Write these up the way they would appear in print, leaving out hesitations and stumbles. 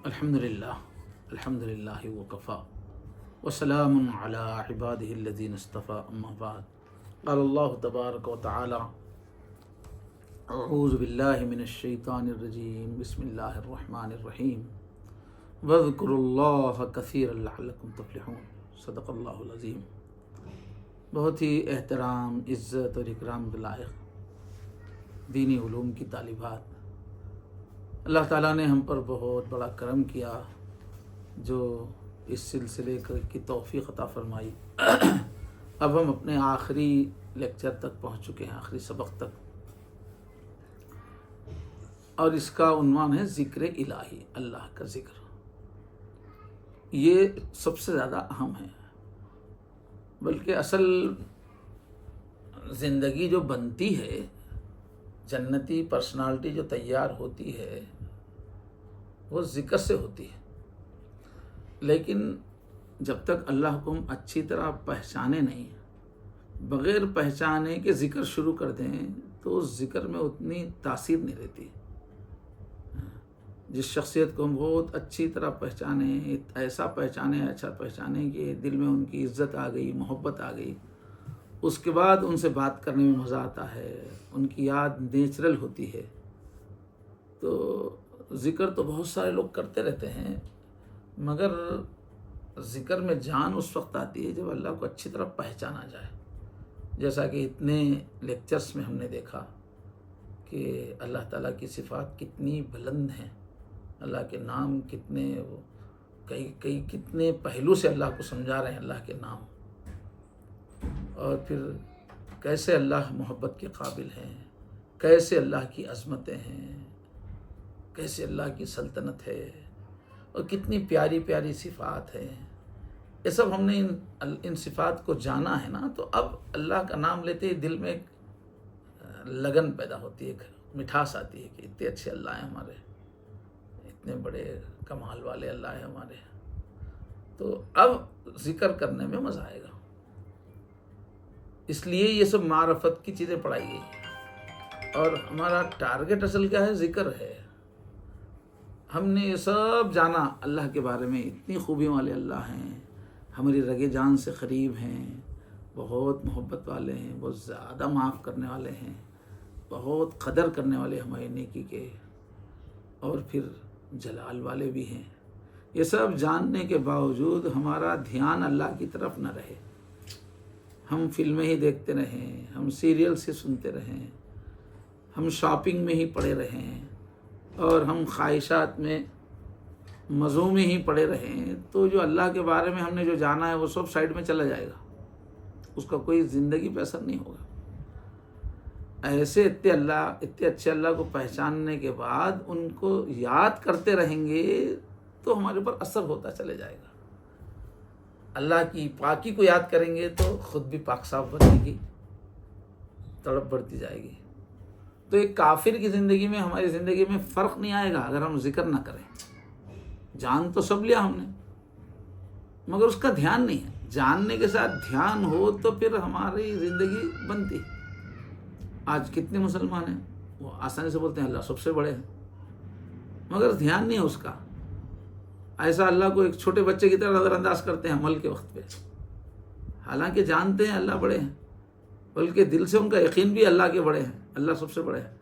الحمد للہ وکفا وسلام علی عبادہ الذین اصطفیٰ اما بعد قال اللہ تبارک و تعالی اعوذ باللہ من الشیطان الرجیم بسم اللہ الرحمن الرحیم واذکروا اللہ کثیرا لعلکم تفلحون صدق اللہ العظیم۔ بہت ہی احترام، عزت اور اکرام کے لائق دینی علوم کی طالبات، اللہ تعالیٰ نے ہم پر بہت بڑا کرم کیا جو اس سلسلے کی توفیق عطا فرمائی۔ اب ہم اپنے آخری لیکچر تک پہنچ چکے ہیں، آخری سبق تک، اور اس کا عنوان ہے ذکر الہی، اللہ کا ذکر۔ یہ سب سے زیادہ اہم ہے، بلکہ اصل زندگی جو بنتی ہے، جنتی پرسنالٹی جو تیار ہوتی ہے، وہ ذکر سے ہوتی ہے۔ لیکن جب تک اللہ کو ہم اچھی طرح پہچانے نہیں، بغیر پہچانے کے ذکر شروع کر دیں تو اس ذکر میں اتنی تاثیر نہیں رہتی۔ جس شخصیت کو ہم بہت اچھی طرح پہچانے، ایسا پہچانے کہ دل میں ان کی عزت آ گئی، محبت آ گئی، اس کے بعد ان سے بات کرنے میں مزہ آتا ہے، ان کی یاد نیچرل ہوتی ہے۔ تو ذکر تو بہت سارے لوگ کرتے رہتے ہیں، مگر ذکر میں جان اس وقت آتی ہے جب اللہ کو اچھی طرح پہچانا جائے۔ جیسا کہ اتنے لیکچرز میں ہم نے دیکھا کہ اللہ تعالیٰ کی صفات کتنی بلند ہیں، اللہ کے نام کتنے، کتنے پہلو سے اللہ کو سمجھا رہے ہیں اللہ کے نام، اور پھر کیسے اللہ محبت کے قابل ہیں، کیسے اللہ کی عظمتیں ہیں، کیسے اللہ کی سلطنت ہے، اور کتنی پیاری پیاری صفات ہیں۔ یہ سب ہم نے ان صفات کو جانا ہے نا، تو اب اللہ کا نام لیتے ہی دل میں ایک لگن پیدا ہوتی ہے، ایک مٹھاس آتی ہے کہ اتنے اچھے اللہ ہیں ہمارے، اتنے بڑے کمال والے اللہ ہیں ہمارے۔ تو اب ذکر کرنے میں مزہ آئے گا، اس لیے یہ سب معرفت کی چیزیں پڑھائی گئی، اور ہمارا ٹارگٹ اصل کیا ہے؟ ذکر ہے۔ ہم نے یہ سب جانا اللہ کے بارے میں، اتنی خوبیوں والے اللہ ہیں، ہماری رگے جان سے قریب ہیں، بہت محبت والے ہیں، بہت زیادہ معاف کرنے والے ہیں، بہت قدر کرنے والے ہماری نیکی کے، اور پھر جلال والے بھی ہیں۔ یہ سب جاننے کے باوجود ہمارا دھیان اللہ کی طرف نہ رہے، ہم فلمیں ہی دیکھتے رہیں، ہم سیریلز ہی سنتے رہیں، ہم شاپنگ میں ہی پڑے رہیں، اور ہم خواہشات میں مزوں میں ہی پڑے رہیں، تو جو اللہ کے بارے میں ہم نے جو جانا ہے وہ سب سائڈ میں چلا جائے گا، اس کا کوئی زندگی پہ اثر نہیں ہوگا۔ ایسے اتنے اچھے اللہ کو پہچاننے کے بعد ان کو یاد کرتے رہیں گے تو ہمارے اوپر اثر ہوتا چلے جائے گا۔ اللہ کی پاکی کو یاد کریں گے تو خود بھی پاک صاف بنے گی، تڑپ بڑھتی جائے گی۔ تو ایک کافر کی زندگی میں، ہماری زندگی میں فرق نہیں آئے گا اگر ہم ذکر نہ کریں۔ جان تو سب لیا ہم نے، مگر اس کا دھیان نہیں ہے۔ جاننے کے ساتھ دھیان ہو تو پھر ہماری زندگی بنتی۔ آج کتنے مسلمان ہیں وہ آسانی سے بولتے ہیں اللہ سب سے بڑے ہیں، مگر دھیان نہیں ہے اس کا۔ ایسا اللہ کو ایک چھوٹے بچے کی طرح نظر انداز کرتے ہیں عمل کے وقت پہ، حالانکہ جانتے ہیں اللہ بڑے ہیں، بلکہ دل سے ان کا یقین بھی اللہ کے بڑے ہیں، اللہ سب سے بڑے ہیں،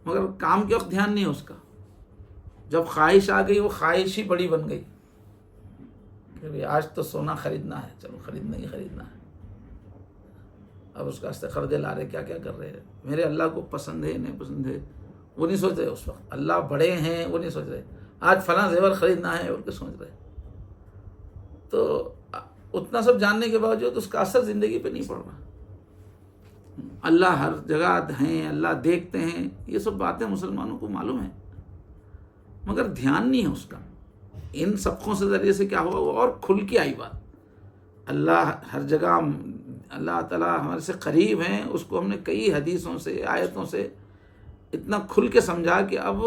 مگر کام کے وقت دھیان نہیں ہے اس کا۔ جب خواہش آ گئی وہ خواہش ہی بڑی بن گئی کہ آج تو سونا خریدنا ہے، چلو خریدنا ہی خریدنا ہے۔ اب اس کا استقردے لا رہے، کیا کیا کر رہے ہیں۔ میرے اللہ کو پسند ہے نہیں پسند ہے وہ نہیں سوچ رہے، اس وقت اللہ بڑے ہیں وہ نہیں سوچ رہے، آج فلاں زیور خریدنا ہے اور کیا سوچ رہے۔ تو اتنا سب جاننے کے باوجود اس کا اثر زندگی پہ نہیں پڑ رہا۔ اللہ ہر جگہ ہیں، اللہ دیکھتے ہیں، یہ سب باتیں مسلمانوں کو معلوم ہیں، مگر دھیان نہیں ہے اس کا۔ ان سبقوں سے ذریعے سے کیا ہوا، وہ اور کھل کے آئی بات۔ اللہ ہر جگہ، اللہ تعالیٰ ہمارے سے قریب ہیں، اس کو ہم نے کئی حدیثوں سے، آیتوں سے اتنا کھل کے سمجھا کہ اب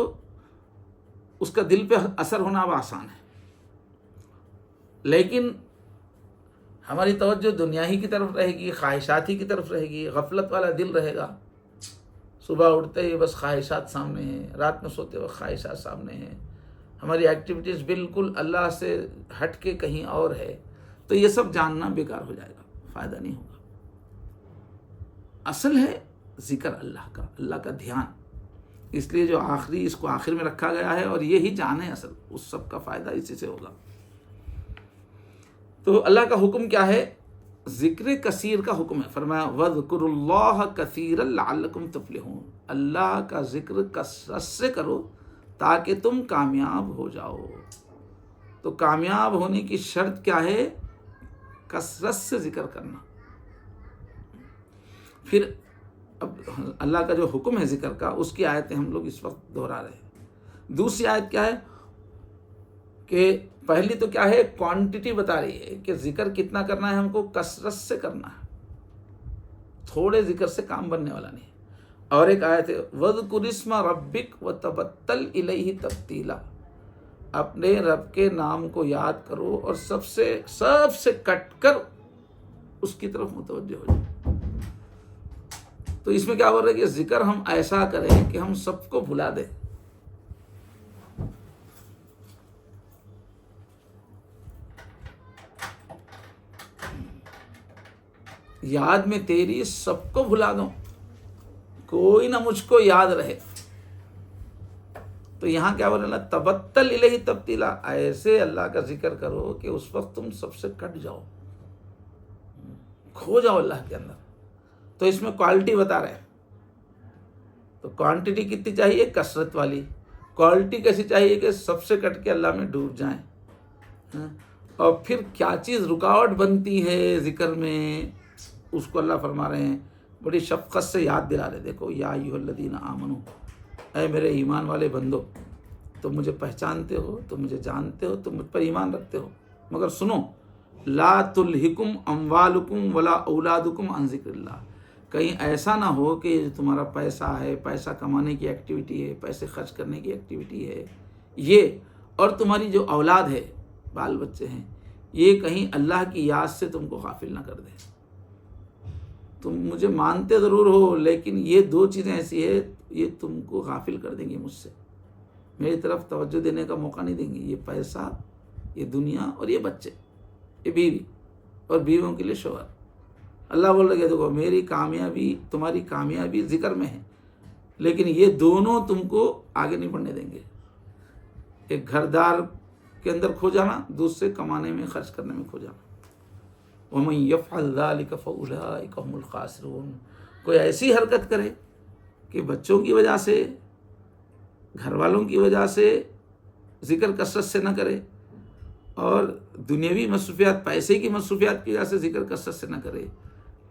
اس کا دل پہ اثر ہونا اب آسان ہے۔ لیکن ہماری توجہ دنیا ہی کی طرف رہے گی، خواہشات ہی کی طرف رہے گی، غفلت والا دل رہے گا۔ صبح اٹھتے ہی بس خواہشات سامنے ہیں، رات میں سوتے وقت خواہشات سامنے ہیں، ہماری ایکٹیویٹیز بالکل اللہ سے ہٹ کے کہیں اور ہے، تو یہ سب جاننا بیکار ہو جائے گا، فائدہ نہیں ہوگا۔ اصل ہے ذکر اللہ کا، اللہ کا دھیان، اس لیے جو آخری اس کو آخر میں رکھا گیا ہے، اور یہی جان ہے اصل، اس سب کا فائدہ اسی سے ہوگا۔ تو اللہ کا حکم کیا ہے؟ ذکر کثیر کا حکم ہے۔ فرمایا وَاذْكُرُوا اللَّهَ كَثِيرًا لَعَلَّكُمْ تُفْلِحُونَ، اللہ کا ذکر کثرت سے کرو تاکہ تم کامیاب ہو جاؤ۔ تو کامیاب ہونے کی شرط کیا ہے؟ کثرت سے ذکر کرنا۔ پھر اب اللہ کا جو حکم ہے ذکر کا، اس کی آیتیں ہم لوگ اس وقت دہرا رہے ہیں۔ دوسری آیت کیا ہے کہ پہلی تو کیا ہے، کوانٹٹی بتا رہی ہے کہ ذکر کتنا کرنا ہے ہم کو، کثرت سے کرنا ہے، تھوڑے ذکر سے کام بننے والا نہیں۔ اور ایک آیت ہے وَاذْكُرِ اسْمَ رَبِّكَ وَتَبَتَّلْ إِلَيْهِ تَبْتِيلًا، اپنے رب کے نام کو یاد کرو اور سب سے کٹ کر اس کی طرف متوجہ ہو جاؤ۔ تو اس میں کیا بول رہا ہے کہ ذکر ہم ایسا کریں کہ ہم سب کو بھلا دیں۔ یاد میں تیری سب کو بھلا دوں، کوئی نہ مجھ کو یاد رہے۔ تو یہاں کیا بول رہا ہے؟ تبتل الیہ تبتیلا، ایسے اللہ کا ذکر کرو کہ اس وقت تم سب سے کٹ جاؤ، کھو جاؤ اللہ کے اندر۔ تو اس میں کوالٹی بتا رہے ہیں۔ تو کوانٹٹی کتنی چاہیے؟ کثرت والی۔ کوالٹی کیسی چاہیے؟ کہ سب سے کٹ کے اللہ میں ڈوب جائیں۔ اور پھر کیا چیز رکاوٹ بنتی ہے ذکر میں، اس کو اللہ فرما رہے ہیں، بڑی شفقت سے یاد دلا رہے۔ دیکھو یا ایھا الذین آمنوا، اے میرے ایمان والے بندو، تم مجھے پہچانتے ہو، تم مجھے جانتے ہو، تم مجھ پر ایمان رکھتے ہو، مگر سنو، لا تلہکم اموالکم ولا اولادکم عن ذکر اللہ، کہیں ایسا نہ ہو کہ جو تمہارا پیسہ ہے، پیسہ کمانے کی ایکٹیویٹی ہے، پیسے خرچ کرنے کی ایکٹیویٹی ہے، یہ اور تمہاری جو اولاد ہے، بال بچے ہیں، یہ کہیں اللہ کی یاد سے تم کو غافل نہ کر دے۔ تم مجھے مانتے ضرور ہو، لیکن یہ دو چیزیں ایسی ہیں، یہ تم کو غافل کر دیں گی مجھ سے، میری طرف توجہ دینے کا موقع نہیں دیں گی۔ یہ پیسہ، یہ دنیا، اور یہ بچے، یہ بیوی، اور بیویوں کے لیے شوہر۔ اللہ بول رہا ہے دیکھو میری کامیابی، تمہاری کامیابی ذکر میں ہے، لیکن یہ دونوں تم کو آگے نہیں بڑھنے دیں گے۔ ایک گھردار کے اندر کھو جانا، دوسرے کمانے میں، خرچ کرنے میں کھو جانا۔ وَمَن يَفْعَلْ ذَلِكَ فَأُولَٰئِكَ هُمُ الْخَاسِرُونَ، کوئی ایسی حرکت کرے کہ بچوں کی وجہ سے، گھر والوں کی وجہ سے ذکر کثرت سے نہ کرے، اور دنیاوی مصروفیات، پیسے کی مصروفیات کی وجہ سے ذکر کثرت سے نہ کرے،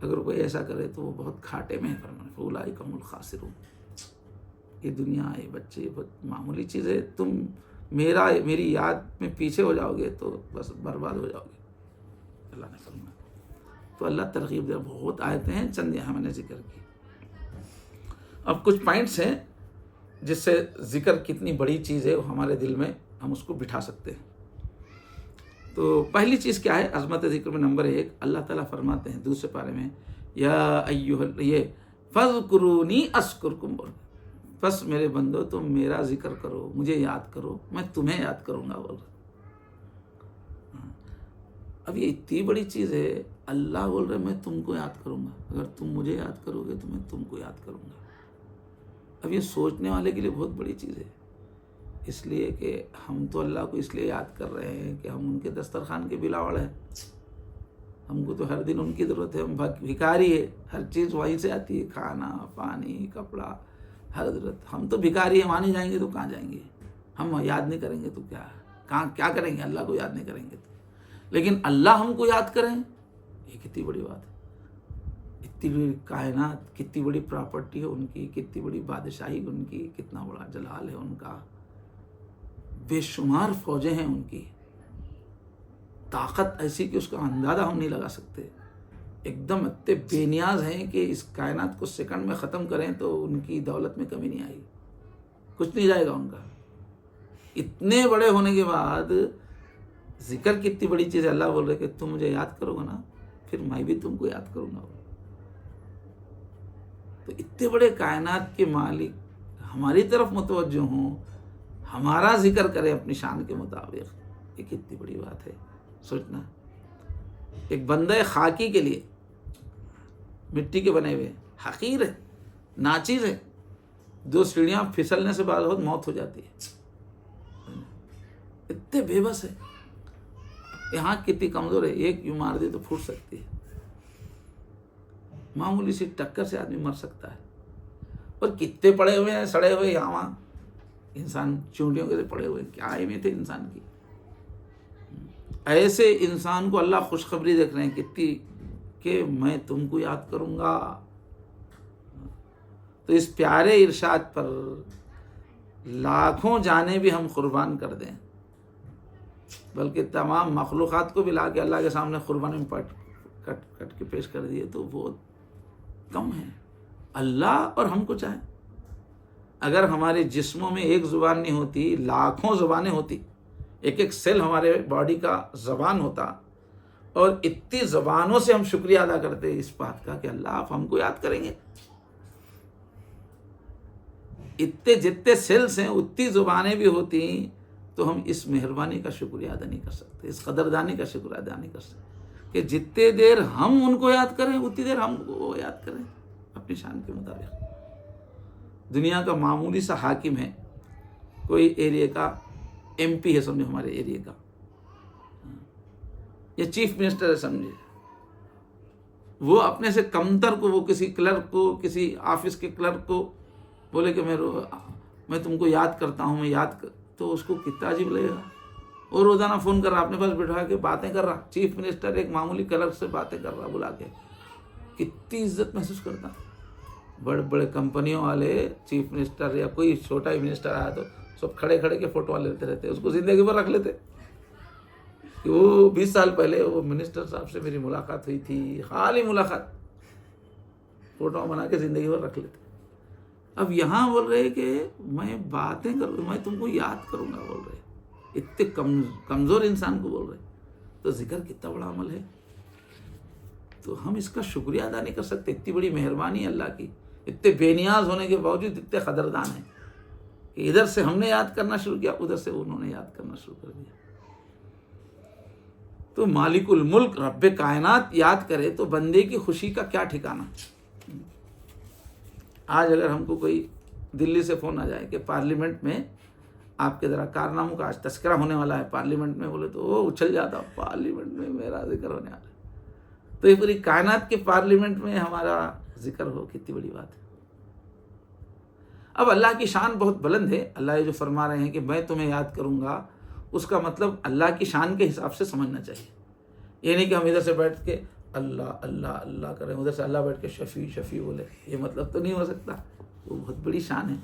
اگر کوئی ایسا کرے تو وہ بہت گھاٹے میں ہے۔ فرمایا فَأُولَٰئِكَ هُمُ الْخَاسِرُونَ، یہ دنیا، یہ بچے، یہ بہت معمولی چیز ہے، تم میری یاد میں پیچھے ہو جاؤ گے تو بس برباد ہو جاؤ گے، اللہ نے فرمایا۔ تو اللہ ترغیب دے، بہت آیتیں ہیں، چند یہاں میں نے ذکر کی۔ اب کچھ پوائنٹس ہیں جس سے ذکر کتنی بڑی چیز ہے ہمارے دل میں ہم اس کو بٹھا سکتے ہیں۔ تو پہلی چیز کیا ہے عظمت ذکر میں؟ نمبر 1، اللہ تعالیٰ فرماتے ہیں دوسرے پارے میں، یا یہ فَاذْكُرُونِی أَذْكُرْکُم، بس میرے بندو تم میرا ذکر کرو، مجھے یاد کرو، میں تمہیں یاد کروں گا۔ بول رہے اب یہ اتنی بڑی چیز ہے، اللہ بول رہے میں تم کو یاد کروں گا، اگر تم مجھے یاد کرو گے تو میں تم کو یاد کروں گا۔ اب یہ سوچنے والے کے لیے بہت بڑی چیز ہے، اس لیے کہ ہم تو اللہ کو اس لیے یاد کر رہے ہیں کہ ہم ان کے دسترخوان کے بلاوڑ ہیں، ہم کو تو ہر دن ان کی ضرورت ہے، ہم بھکاری ہے، ہر چیز وہیں سے آتی ہے، کھانا، پانی، کپڑا، ہر ضرورت۔ ہم تو بھکاری ہیں، وہاں نہیں جائیں گے تو کہاں جائیں گے؟ ہم یاد نہیں کریں گے تو کیا کریں گے؟ اللہ کو یاد نہیں کریں گے تو۔ لیکن اللہ ہم کو یاد کریں، یہ کتنی بڑی بات ہے۔ اتنی بڑی کائنات، کتنی بڑی پراپرٹی ہے ان کی، کتنی بڑی بادشاہی ان کی، کتنا بڑا جلال ہے ان کا، بے شمار فوجیں ہیں ان کی، طاقت ایسی کہ اس کا اندازہ ہم نہیں لگا سکتے، ایک دم اتنے بے نیاز ہیں کہ اس کائنات کو سیکنڈ میں ختم کریں تو ان کی دولت میں کمی نہیں آئی، کچھ نہیں جائے گا ان کا۔ اتنے بڑے ہونے کے بعد ذکر کتنی بڑی چیز ہے، اللہ بول رہے کہ تم مجھے یاد کرو گا نا، پھر میں بھی تم کو یاد کروں گا۔ تو اتنے بڑے کائنات کے مالک ہماری طرف متوجہ ہوں، ہمارا ذکر کرے اپنی شان کے مطابق، یہ کتنی بڑی بات ہے سوچنا۔ ایک بندہ خاکی کے لیے، مٹی کے بنے ہوئے، حقیر ہے، ناچیز ہے، 2 سیڑھیاں پھسلنے سے بعد بہت موت ہو جاتی ہے، اتنے بے بس ہے، یہاں کتنی کمزور ہے، ایک یوں مار دے تو پھوٹ سکتی ہے، معمولی سی ٹکر سے آدمی مر سکتا ہے، اور کتنے پڑے ہوئے ہیں سڑے ہوئے یہاں وہاں، انسان چونٹیوں کے پڑے ہوئے، کیا اہمیت ہے انسان کی۔ ایسے انسان کو اللہ خوشخبری دیکھ رہے ہیں کتنی، کہ میں تم کو یاد کروں گا۔ تو اس پیارے ارشاد پر لاکھوں جانیں بھی ہم قربان کر دیں، بلکہ تمام مخلوقات کو بھی لا کے اللہ کے سامنے قربانی میں کٹ کے پیش کر دیے تو بہت کم ہے۔ اللہ اور ہم کو چاہیں، اگر ہمارے جسموں میں ایک زبان نہیں ہوتی، لاکھوں زبانیں ہوتی، ایک ایک سیل ہمارے باڈی کا زبان ہوتا، اور اتنی زبانوں سے ہم شکریہ ادا کرتے اس بات کا کہ اللہ آپ ہم کو یاد کریں گے۔ اتنے جتنے سیلز ہیں اتنی زبانیں بھی ہوتی تو ہم اس مہربانی کا شکریہ ادا نہیں کر سکتے، اس قدردانی کا شکریہ ادا نہیں کر سکتے کہ جتنے دیر ہم ان کو یاد کریں اتنی دیر ہم کو یاد کریں اپنی شان کے مطابق۔ دنیا کا معمولی سا حاکم ہے، کوئی ایریا کا ایم پی ہے سمجھے، ہمارے ایریا کا، یا چیف منسٹر ہے سمجھے، وہ اپنے سے کمتر کو، وہ کسی کلرک کو، کسی آفس کے کلرک کو بولے کہ میں تم کو یاد کرتا ہوں، میں تو اس کو کتنا عجیب لگے گا، اور روزانہ فون کر رہا، اپنے پاس بٹھا کے باتیں کر رہا، چیف منسٹر ایک معمولی کلرک سے باتیں کر رہا بلا کے، کتنی عزت محسوس کرتا۔ بڑے بڑے کمپنیوں والے چیف منسٹر یا کوئی چھوٹا ہی منسٹر آیا تو سب کھڑے کھڑے کے فوٹو لیتے رہتے، اس کو زندگی بھر رکھ لیتے کہ وہ 20 سال پہلے وہ منسٹر صاحب سے میری ملاقات ہوئی تھی، خالی ملاقات، فوٹو بنا کے زندگی بھر رکھ لیتے۔ اب یہاں بول رہے کہ میں باتیں کروں، میں تم کو یاد کروں گا، بول رہے اتنے کمزور انسان کو بول رہے، تو ذکر کتنا بڑا عمل ہے، تو ہم اس کا شکریہ ادا نہیں کر سکتے۔ اتنی بڑی مہربانی ہے اللہ کی، اتنے بے نیاز ہونے کے باوجود اتنے قدردان ہیں کہ ادھر سے ہم نے یاد کرنا شروع کیا، ادھر سے انہوں نے یاد کرنا شروع کر دیا۔ تو مالک الملک رب کائنات یاد کرے تو بندے کی خوشی کا کیا ٹھکانہ۔ آج اگر ہم کو کوئی دلی سے فون آ جائے کہ پارلیمنٹ میں آپ کے ذرا کارناموں کا آج تذکرہ ہونے والا ہے پارلیمنٹ میں، بولے تو وہ اچھل جاتا، پارلیمنٹ میں میرا ذکر ہونے والا ہے، تو یہ پوری کائنات کے پارلیمنٹ میں ہمارا ذکر ہو، کتنی بڑی بات ہے۔ اب اللہ کی شان بہت بلند ہے، اللہ یہ جو فرما رہے ہیں کہ میں تمہیں یاد کروں گا، اس کا مطلب اللہ کی شان کے حساب سے سمجھنا چاہیے۔ یہ نہیں کہ ہم ادھر سے بیٹھ کے اللہ اللہ اللہ کریں، ادھر سے اللہ بیٹھ کے شفیع شفیع بولے، یہ مطلب تو نہیں ہو سکتا۔ وہ بہت بڑی شان ہے،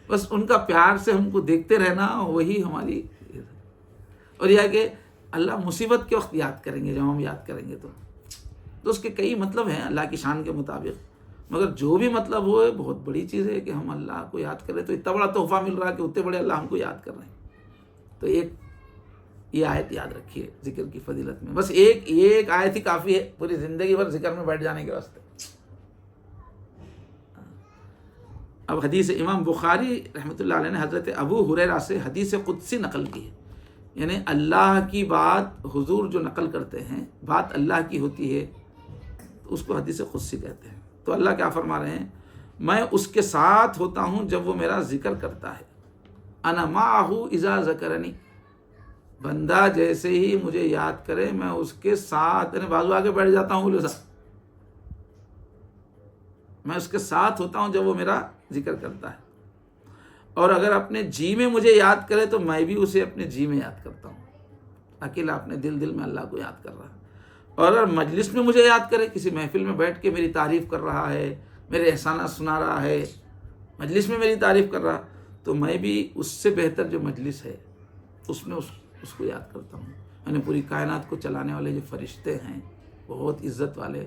بس ان کا پیار سے ہم کو دیکھتے رہنا وہی ہماری، اور یہ کہ اللہ مصیبت کے وقت یاد کریں گے، جب ہم یاد کریں گے تو اس کے کئی مطلب ہیں اللہ کی شان کے مطابق، مگر جو بھی مطلب ہو بہت بڑی چیز ہے کہ ہم اللہ کو یاد کریں، تو اتنا بڑا تحفہ مل رہا ہے کہ اتنے بڑے اللہ ہم کو یاد کر رہے ہیں۔ تو ایک یہ آیت یاد رکھیے ذکر کی فضیلت میں، بس ایک آیت ہی کافی ہے پوری زندگی بھر ذکر میں بیٹھ جانے کے واسطے۔ اب حدیث امام بخاری رحمۃ اللہ علیہ نے حضرت ابو ہریرہ سے حدیث قدسی نقل کی ہے، یعنی اللہ کی بات حضور جو نقل کرتے ہیں، بات اللہ کی ہوتی ہے تو اس کو حدیث قدسی کہتے ہیں۔ تو اللہ کیا فرما رہے ہیں، میں اس کے ساتھ ہوتا ہوں جب وہ میرا ذکر کرتا ہے، انا معہ اذا ذکرنی، بندہ جیسے ہی مجھے یاد کرے میں اس کے ساتھ، یعنی بازو آگے بیٹھ جاتا ہوں، بولے صاحب میں اس کے ساتھ ہوتا ہوں جب وہ میرا ذکر کرتا ہے، اور اگر اپنے جی میں مجھے یاد کرے تو میں بھی اسے اپنے جی میں یاد کرتا ہوں، اکیلا اپنے دل میں اللہ کو یاد کر رہا ہے، اور اگر مجلس میں مجھے یاد کرے، کسی محفل میں بیٹھ کے میری تعریف کر رہا ہے، میرے احسانات سنا رہا ہے، مجلس میں میری تعریف کر رہا، تو میں بھی اس سے بہتر جو مجلس ہے اس میں اس کو یاد کرتا ہوں۔ یعنی پوری کائنات کو چلانے والے جو فرشتے ہیں بہت عزت والے،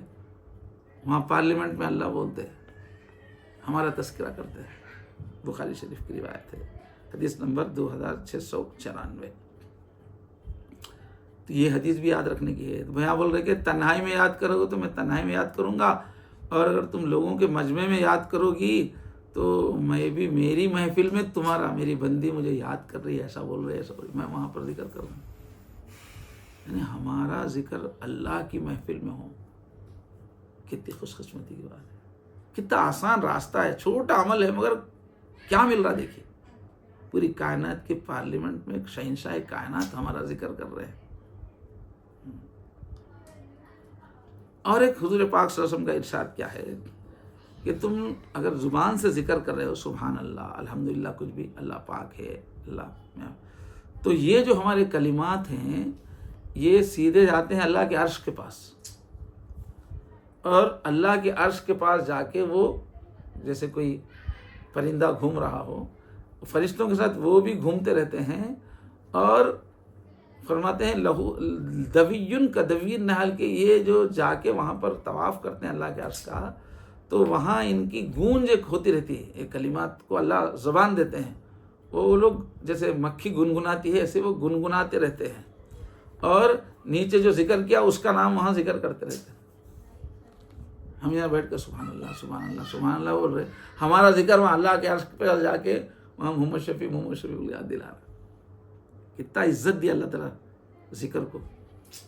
وہاں پارلیمنٹ میں اللہ بولتے ہیں، ہمارا تذکرہ کرتے ہیں۔ بخاری شریف کی روایت ہے، حدیث نمبر 2694۔ تو یہ حدیث بھی یاد رکھنے کی ہے۔ تو بھیا بول رہے کہ تنہائی میں یاد کرو گے تو میں تنہائی میں یاد کروں گا، اور اگر تم لوگوں کے مجمع میں یاد کرو گی تو میں بھی میری محفل میں تمہارا، میری بندی مجھے یاد کر رہی ہے، ایسا بول رہے ایسا بول رہی، میں وہاں پر ذکر کروں. یعنی ہمارا ذکر اللہ کی محفل میں ہو، کتنی خوش قسمتی کی بات ہے، کتنا آسان راستہ ہے، چھوٹا عمل ہے مگر کیا مل رہا دیکھیے. پوری کائنات کے پارلیمنٹ میں ایک شہنشاہ کائنات ہمارا ذکر کر رہے ہیں. اور ایک حضور پاک صلی اللہ علیہ وسلم کا ارشاد کیا ہے کہ تم اگر زبان سے ذکر کر رہے ہو سبحان اللہ الحمدللہ کچھ بھی، اللہ پاک ہے، اللہ، تو یہ جو ہمارے کلمات ہیں یہ سیدھے جاتے ہیں اللہ کے عرش کے پاس، اور اللہ کے عرش کے پاس جا کے وہ جیسے کوئی پرندہ گھوم رہا ہو، فرشتوں کے ساتھ وہ بھی گھومتے رہتے ہیں، اور فرماتے ہیں لہو دویٌ کا دوی نحل کے، یہ جو جا کے وہاں پر طواف کرتے ہیں اللہ کے عرش کا، تو وہاں ان کی گونج ایک ہوتی رہتی ہے. ایک کلمات کو اللہ زبان دیتے ہیں، وہ لوگ جیسے مکھی گنگناتی ہے ایسے وہ گنگناتے رہتے ہیں، اور نیچے جو ذکر کیا اس کا نام وہاں ذکر کرتے رہتے ہیں. ہم یہاں بیٹھ کر سبحان اللہ سبحان اللہ سبحان اللہ بول رہے، ہمارا ذکر وہاں اللہ کے عرش پہ جا کے وہاں محمد شفیع کو یاد دلا رہا. کتنا عزت دیا اللہ تعالیٰ ذکر کو،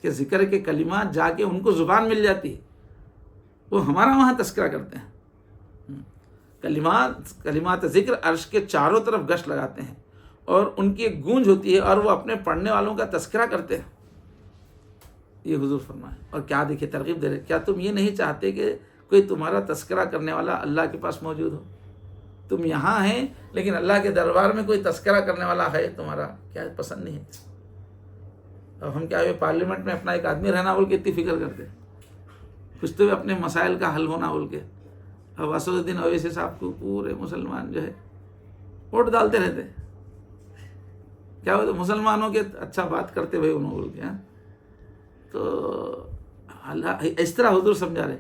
کہ ذکر کے کلمات جا کے ان کو زبان مل جاتی ہے، وہ ہمارا وہاں تذکرہ کرتے ہیں. کلمات ذکر عرش کے چاروں طرف گشت لگاتے ہیں، اور ان کی ایک گونج ہوتی ہے، اور وہ اپنے پڑھنے والوں کا تذکرہ کرتے ہیں. یہ حضور فرمائے. اور کیا دیکھیں ترغیب دے رہے، کیا تم یہ نہیں چاہتے کہ کوئی تمہارا تذکرہ کرنے والا اللہ کے پاس موجود ہو؟ تم یہاں ہیں لیکن اللہ کے دربار میں کوئی تذکرہ کرنے والا ہے تمہارا، کیا پسند نہیں ہے؟ اب ہم کیا پارلیمنٹ میں اپنا ایک آدمی رہنا بول کے اتنی فکر کرتے ہیں، کچھ تو اپنے مسائل کا حل ہونا بول کے. اب اسد الدین اویسی صاحب کو پورے مسلمان جو ہے ووٹ ڈالتے رہتے ہیں، کیا ہوتا مسلمانوں کے اچھا بات کرتے ہوئے انہوں بول کے. تو اللہ اس طرح حضور سمجھا رہے،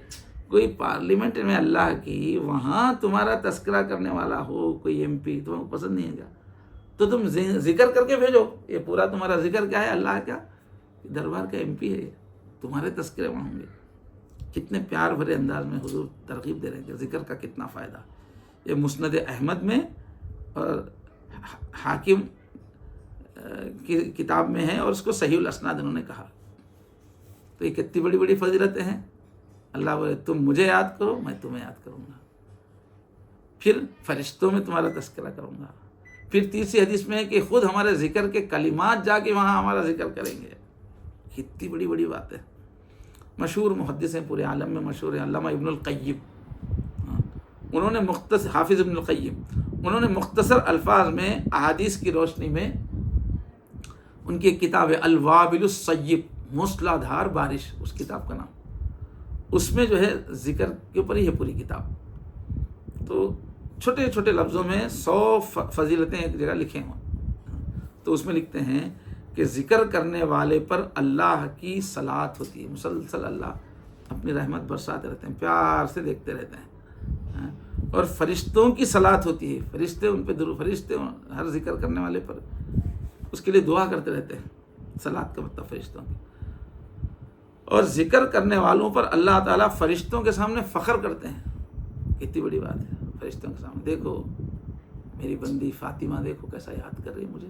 کوئی پارلیمنٹ میں اللہ کی وہاں تمہارا تذکرہ کرنے والا ہو، کوئی ایم پی تمہیں پسند نہیں ہے، تو تم ذکر کر کے بھیجو. یہ پورا تمہارا ذکر کیا ہے؟ اللہ کا دربار کا ایم پی ہے، تمہارے تذکرے وہاں ہوں گے. کتنے پیار بھرے انداز میں حضور ترغیب دے رہے ہیں کہ ذکر کا کتنا فائدہ. یہ مسند احمد میں اور حاکم کی کتاب میں ہے، اور اس کو صحیح الاسناد انہوں نے کہا. تو یہ کتنی بڑی بڑی فضیلتیں ہیں. اللہ بولے تم مجھے یاد کرو میں تمہیں یاد کروں گا، پھر فرشتوں میں تمہارا تذکرہ کروں گا. پھر تیسری حدیث میں ہے کہ خود ہمارے ذکر کے کلمات جا کے وہاں ہمارا ذکر کریں گے. کتنی بڑی بڑی بات ہے. مشہور محدث ہیں پورے عالم میں مشہور ہیں علامہ ابن القیم. انہوں نے حافظ ابن القیم انہوں نے مختصر الفاظ میں احادیث کی روشنی میں ان کی کتاب ہے الوابل الصیب، موسلا دھار بارش اس کتاب کا نام. اس میں جو ہے ذکر کے اوپر ہی ہے پوری کتاب. تو چھوٹے چھوٹے لفظوں میں 100 فضیلتیں ایک جگہ لکھے ہوں. تو اس میں لکھتے ہیں کہ ذکر کرنے والے پر اللہ کی صلاۃ ہوتی ہے، مسلسل اللہ اپنی رحمت برساتے رہتے ہیں، پیار سے دیکھتے رہتے ہیں. اور فرشتوں کی صلاۃ ہوتی ہے، فرشتے ان پہ فرشتے ہر ذکر کرنے والے پر اس کے لیے دعا کرتے رہتے ہیں. صلاۃ کا مطلب فرشتوں کی. اور ذکر کرنے والوں پر اللہ تعالیٰ فرشتوں کے سامنے فخر کرتے ہیں. کتنی بڑی بات ہے. فرشتوں کے سامنے دیکھو میری بندی فاطمہ، دیکھو کیسا یاد کر رہی ہے مجھے.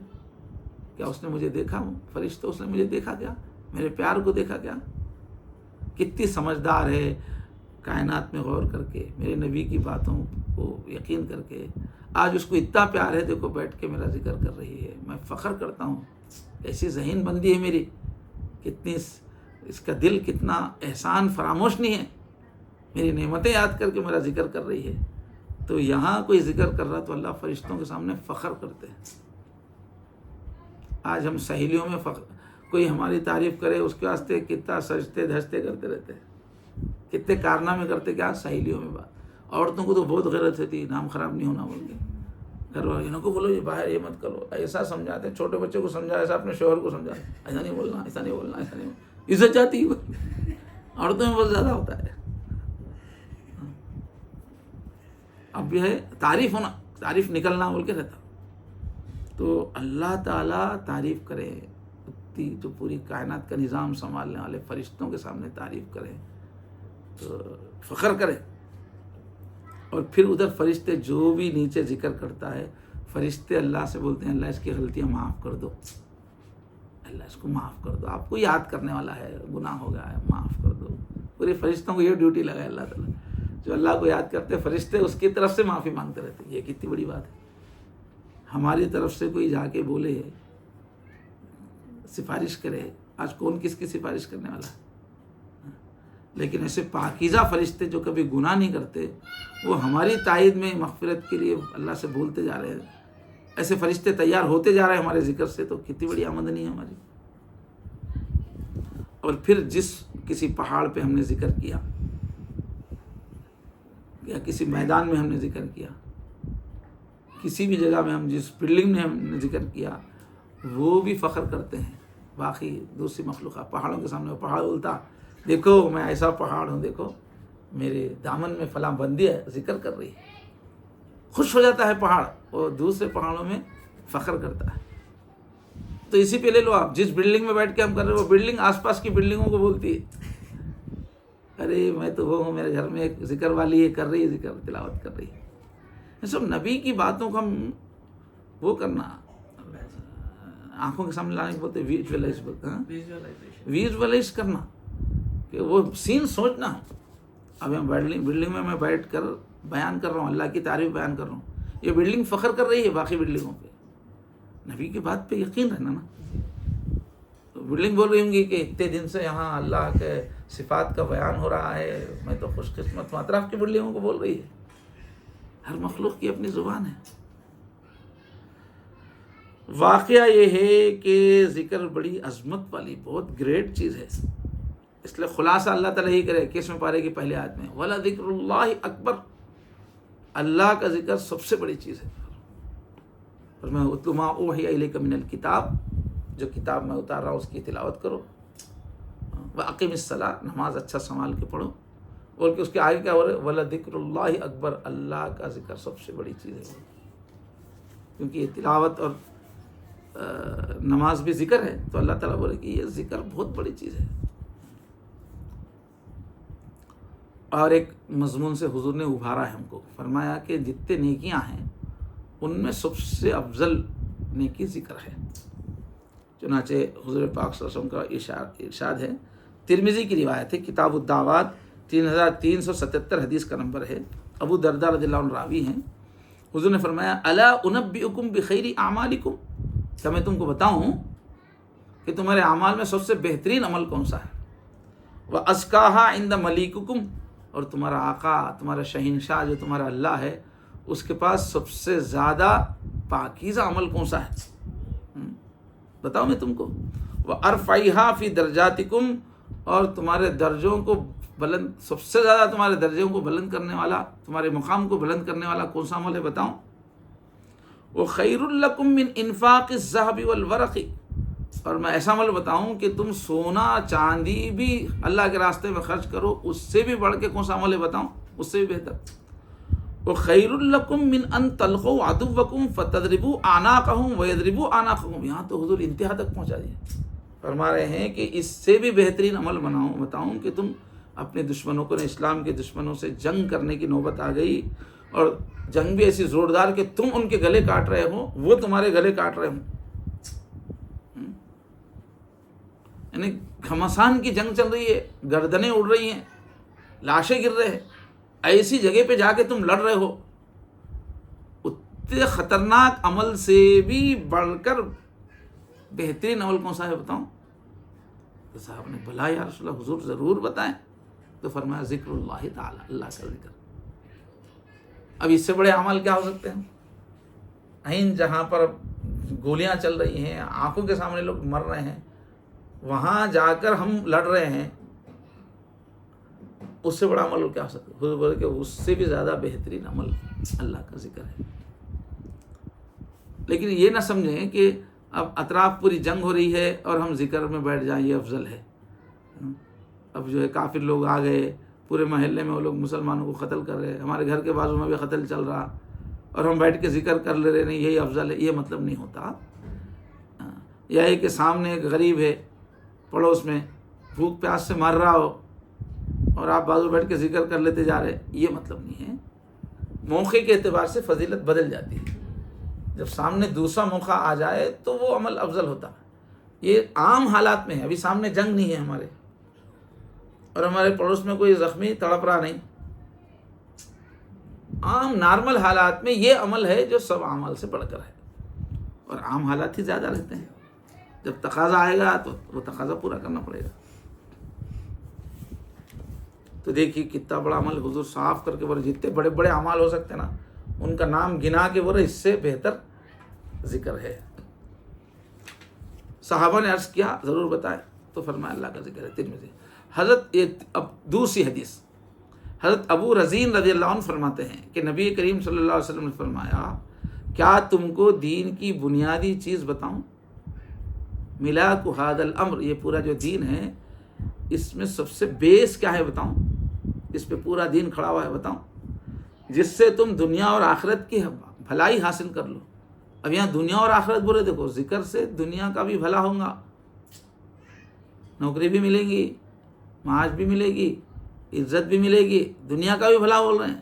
کیا اس نے مجھے دیکھا؟ فرشتوں اس نے مجھے دیکھا کیا؟ میرے پیار کو دیکھا کیا؟ کتنی سمجھدار ہے. کائنات میں غور کر کے میرے نبی کی باتوں کو یقین کر کے آج اس کو اتنا پیار ہے، دیکھو بیٹھ کے میرا ذکر کر رہی ہے. میں فخر کرتا ہوں ایسی ذہین بندی ہے میری. کتنی اس کا دل کتنا احسان فراموش نہیں ہے، میری نعمتیں یاد کر کے میرا ذکر کر رہی ہے. تو یہاں کوئی ذکر کر رہا تو اللہ فرشتوں کے سامنے فخر کرتے ہیں. آج ہم سہیلیوں میں کوئی ہماری تعریف کرے اس کے واسطے کتنا سجتے دھجتے کرتے رہتے ہیں، کتنے کارنامے کرتے. کیا سہیلیوں میں بات. عورتوں کو تو بہت غیرت ہوتی، نام خراب نہیں ہونا بول کے. گھر والوں کو بولو یہ باہر یہ مت کرو، ایسا سمجھاتے ہیں. چھوٹے بچے کو سمجھا ایسا اپنے شوہر کو سمجھا، ایسا نہیں بولنا ایسا نہیں بولنا ایسا نہیں بولنا. عزت جاتی ہے عورتوں میں بہت زیادہ ہوتا ہے. اب یہ ہے تعریف ہونا، تعریف نکلنا بول کے رہتا. تو اللہ تعالیٰ تعریف کرے، جو پوری کائنات کا نظام سنبھالنے والے فرشتوں کے سامنے تعریف کرے تو فخر کرے. اور پھر ادھر فرشتے جو بھی نیچے ذکر کرتا ہے، فرشتے اللہ سے بولتے ہیں اللہ اس کی غلطیاں معاف کر دو، اللہ اس کو معاف کر دو، آپ کو یاد کرنے والا ہے، گناہ ہو گیا ہے، معاف کر دو۔ پورے فرشتوں کو یہ ڈیوٹی لگا ہے اللہ تعالیٰ، جو اللہ کو یاد کرتے فرشتے اس کی طرف سے معافی مانگتے رہتے ہیں۔ یہ کتنی بڑی بات ہے، ہماری طرف سے کوئی جا کے بولے، سفارش کرے، آج کون کس کی سفارش کرنے والا ہے؟ لیکن ایسے پاکیزہ فرشتے جو کبھی گناہ نہیں کرتے، وہ ہماری تائید میں مغفرت کے لیے اللہ سے بولتے جا رہے ہیں، ایسے فرشتے تیار ہوتے جا رہے ہیں ہمارے ذکر سے، تو کتنی بڑی آمدنی ہے ہماری۔ اور پھر جس کسی پہاڑ پہ ہم نے ذکر کیا یا کسی میدان میں ہم نے ذکر کیا، کسی بھی جگہ میں ہم جس بلڈنگ میں ہم نے ذکر کیا، وہ بھی فخر کرتے ہیں۔ باقی دوسری مخلوقات پہاڑوں کے سامنے، وہ پہاڑ بولتا دیکھو میں ایسا پہاڑ ہوں، دیکھو میرے دامن میں فلاں بندی ہے، ذکر کر رہی ہے، خوش ہو جاتا ہے پہاڑ، اور دوسرے پہاڑوں میں فخر کرتا ہے۔ تو اسی پہ لے لو آپ، جس بلڈنگ میں بیٹھ کے ہم کر رہے ہیں، وہ بلڈنگ آس پاس کی بلڈنگوں کو بولتی ہے ارے میں تو وہ ہوں، میرے گھر میں ایک ذکر والی ہے، کر رہی ہے ذکر، تلاوت کر رہی ہے۔ یہ سب نبی کی باتوں کو ہم وہ کرنا، آنکھوں کے سامنے لانے کو بولتے ویژولائز کرنا، کہ وہ سین سوچنا۔ اب ہم بلڈنگ میں بیٹھ کر بیان کر رہا ہوں، اللہ کی تعریف بیان کر رہا ہوں، یہ بلڈنگ فخر کر رہی ہے باقی بلڈنگوں پہ، نبی کی بات پہ یقین رہنا نا۔ بلڈنگ بول رہی ہوں گی کہ اتنے دن سے یہاں اللہ کے صفات کا بیان ہو رہا ہے، میں تو خوش قسمت ہوں، اطراف کی بلڈنگوں کو بول رہی ہے۔ ہر مخلوق کی اپنی زبان ہے۔ واقعہ یہ ہے کہ ذکر بڑی عظمت والی، بہت گریٹ چیز ہے، اس لیے خلاصہ اللہ تعالیٰ ہی کرے 21ویں پارے کی پہلے آیت میں، وَلَذِكْرُ اللَّهِ اکبر، اللہ کا ذکر سب سے بڑی چیز ہے۔ اور میں اتلو ما اوحی الیک من الکتاب، جو کتاب میں اتار رہا ہوں اس کی تلاوت کرو، وَأَقِمِ الصَّلَاةَ، نماز اچھا سنبھال کے پڑھو، اور کہ اس کے آگے کیا ہو رہا ہے، وَلَذِكْرُ اللَّهِ اکبر، اللہ کا ذکر سب سے بڑی چیز ہے، کیونکہ یہ تلاوت اور نماز بھی ذکر ہے، تو اللہ تعالیٰ بولے کہ یہ ذکر بہت بڑی چیز ہے۔ اور ایک مضمون سے حضور نے ابھارا ہے ہم کو، فرمایا کہ جتنے نیکیاں ہیں ان میں سب سے افضل نیکی ذکر ہے۔ چنانچہ حضور پاک صلی اللہ علیہ وسلم کا ارشاد ہے، ترمذی کی روایت ہے، کتاب الدعوات 3377 حدیث کا نمبر ہے، ابو درداء رضی اللہ عنہ راوی ہیں، حضور نے فرمایا الا انبئکم بخیر اعمالکم، کیا میں تم کو بتاؤں کہ تمہارے اعمال میں سب سے بہترین عمل کون سا ہے، وازکاھا عند ملیککم، اور تمہارا آقا، تمہارا شہنشاہ جو تمہارا اللہ ہے، اس کے پاس سب سے زیادہ پاکیزہ عمل کون سا ہے، بتاؤ میں تم کو، وارفعھا فی درجاتکم، اور تمہارے درجوں کو بلند، سب سے زیادہ تمہارے درجوں کو بلند کرنے والا، تمہارے مقام کو بلند کرنے والا کون سا عمل ہے بتاؤں، وخیر لکم من انفاق الذھب والورق، اور میں ایسا عمل بتاؤں کہ تم سونا چاندی بھی اللہ کے راستے میں خرچ کرو، اس سے بھی بڑھ کے کون سا عمل ہے بتاؤں، اس سے بھی بہتر، وخیر لکم من ان تلقوا عدوکم فتضربوا اعناقهم ويضربوا اعناقکم، یہاں تو حضور انتہا تک پہنچا دیے، فرما رہے ہیں کہ اس سے بھی بہترین عمل بتاؤں کہ تم اپنے دشمنوں کو، اسلام کے دشمنوں سے جنگ کرنے کی نوبت آ گئی، اور جنگ بھی ایسی زوردار کہ تم ان کے گلے کاٹ رہے ہو، وہ تمہارے گلے کاٹ رہے ہوں، یعنی گھمسان کی جنگ چل رہی ہے، گردنیں اڑ رہی ہیں، لاشیں گر رہے ہیں، ایسی جگہ پہ جا کے تم لڑ رہے ہو، اتنے خطرناک عمل سے بھی بڑھ کر بہترین عمل کون سا ہے بتاؤں، تو صاحب نے بھلا یا رسول اللہ حضور ضرور بتائیں، تو فرمایا ذکر اللہ تعالی، اللہ کا ذکر۔ اب اس سے بڑے عمل کیا ہو سکتے ہیں، جہاں پر گولیاں چل رہی ہیں، آنکھوں کے سامنے لوگ مر رہے ہیں، وہاں جا کر ہم لڑ رہے ہیں، اس سے بڑا عمل کیا ہو سکتا ہے، حضور بولے کہ اس سے بھی زیادہ بہترین عمل اللہ کا ذکر ہے۔ لیکن یہ نہ سمجھیں کہ اب اطراف پوری جنگ ہو رہی ہے اور ہم ذکر میں بیٹھ جائیں، یہ افضل ہے۔ اب جو ہے کافر لوگ آ گئے، پورے محلے میں وہ لوگ مسلمانوں کو قتل کر رہے، ہمارے گھر کے بازو میں بھی قتل چل رہا، اور ہم بیٹھ کے ذکر کر لے رہے، نہیں یہی افضل ہے، یہ مطلب نہیں ہوتا۔ یا یہ کہ سامنے ایک غریب ہے پڑوس میں، بھوک پیاس سے مر رہا ہو، اور آپ بازو بیٹھ کے ذکر کر لیتے جا رہے، یہ مطلب نہیں ہے۔ موقع کے اعتبار سے فضیلت بدل جاتی ہے. جب سامنے دوسرا موقع آ جائے تو وہ عمل افضل ہوتا ہے. یہ عام حالات میں ہے. ابھی سامنے جنگ نہیں ہے ہمارے، اور ہمارے پڑوس میں کوئی زخمی تڑپ رہا نہیں. عام نارمل حالات میں یہ عمل ہے جو سب اعمال سے بڑھ کر ہے، اور عام حالات ہی زیادہ رہتے ہیں. جب تقاضا آئے گا تو وہ تقاضا پورا کرنا پڑے گا. تو دیکھیے کتنا بڑا عمل حضور صاف کر کے بولے. جتنے بڑے بڑے اعمال ہو سکتے ہیں نا ان کا نام گنا کے بولے اس سے بہتر ذکر ہے. صحابہ نے عرض کیا ضرور بتائیں، تو فرمایا اللہ کا ذکر ہے. ترمذی. حضرت اب دوسری حدیث، حضرت ابو رزین رضی اللہ عنہ فرماتے ہیں کہ نبی کریم صلی اللہ علیہ وسلم نے فرمایا کیا تم کو دین کی بنیادی چیز بتاؤں؟ ملاک هذا الامر، یہ پورا جو دین ہے اس میں سب سے بیس کیا ہے بتاؤں؟ اس پہ پورا دین کھڑا ہوا ہے بتاؤں، جس سے تم دنیا اور آخرت کی بھلائی حاصل کر لو. اب یہاں دنیا اور آخرت بولے، دیکھو ذکر سے دنیا کا بھی بھلا ہوگا، نوکری بھی ملے گی، معاش بھی ملے گی، عزت بھی ملے گی، دنیا کا بھی بھلا بول رہے ہیں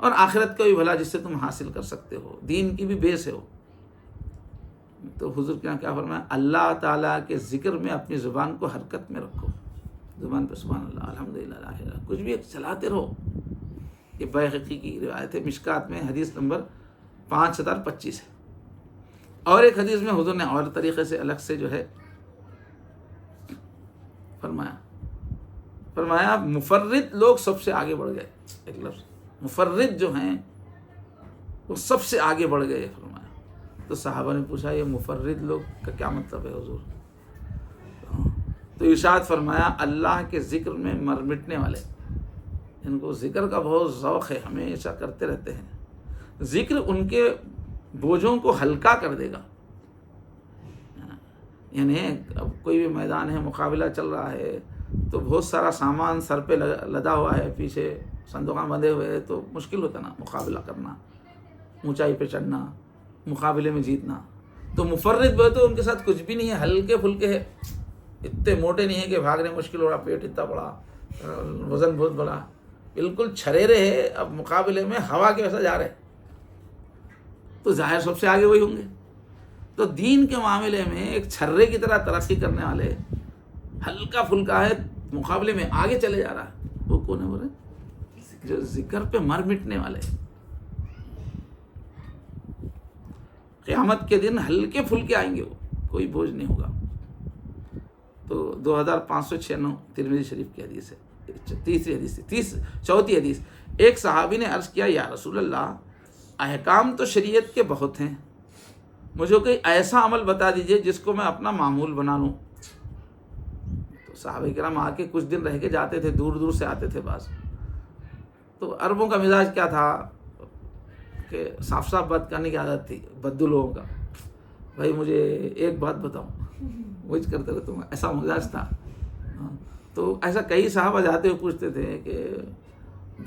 اور آخرت کا بھی بھلا جس سے تم حاصل کر سکتے ہو، دین کی بھی بیس ہے وہ. تو حضور کیا فرمایا؟ اللہ تعالیٰ کے ذکر میں اپنی زبان کو حرکت میں رکھو. زبان پہ سبحان اللہ، الحمدللہ، لا الہ الا اللہ، کچھ بھی چلاتے رہو. یہ بیہقی کی روایت ہے، مشکات میں حدیث نمبر 5025 ہے. اور ایک حدیث میں حضور نے اور طریقے سے الگ سے جو ہے فرمایا مفرد لوگ سب سے آگے بڑھ گئے. ایک لفظ مفرد جو ہیں وہ سب سے آگے بڑھ گئے فرمایا. تو صحابہ نے پوچھا یہ مفرد لوگ کا کیا مطلب ہے حضور؟ تو ارشاد فرمایا اللہ کے ذکر میں مر مٹنے والے، ان کو ذکر کا بہت ذوق ہے، ہمیشہ کرتے رہتے ہیں. ذکر ان کے بوجھوں کو ہلکا کر دے گا. یعنی اب کوئی بھی میدان ہے، مقابلہ چل رہا ہے تو بہت سارا سامان سر پہ لدا ہوا ہے، پیچھے صندوقاں بندھے ہوئے ہیں، تو مشکل ہوتا نا مقابلہ کرنا، اونچائی پہ چڑھنا، مقابلے میں جیتنا. تو مفرد بولے تو ان کے ساتھ کچھ بھی نہیں ہے، ہلکے پھلکے ہے، اتنے موٹے نہیں ہے کہ بھاگنے مشکل ہو رہا، پیٹ اتنا بڑا، وزن بہت بڑا، بالکل چھریرے ہے. اب مقابلے میں ہوا کے ویسا جا رہے، تو ظاہر سب سے آگے وہی ہوں گے. تو دین کے معاملے میں ایک چھرے کی طرح ترقی کرنے والے، ہلکا پھلکا ہے، مقابلے میں آگے چلے جا رہا ہے، وہ کون ہے بولے؟ جو ذکر پہ مر مٹنے والے. قیامت کے دن ہلکے پھلکے آئیں گے، وہ کوئی بوجھ نہیں ہوگا. تو 2596 ترمذی شریف کی حدیث ہے. چوتھی حدیث، ایک صحابی نے عرض کیا یا رسول اللہ احکام تو شریعت کے بہت ہیں، مجھے کوئی ایسا عمل بتا دیجئے جس کو میں اپنا معمول بنا لوں. تو صحابہ کرام آ کے کچھ دن رہ کے جاتے تھے، دور دور سے آتے تھے بعض. تو عربوں کا مزاج کیا تھا کہ صاف صاف بات کرنے کی عادت تھی، بدو لوگوں کا. بھائی مجھے ایک بات بتاؤ، وہی کرتے رہے، تم ایسا مزاج تھا. تو ایسا کئی صحابہ جاتے ہوئے پوچھتے تھے کہ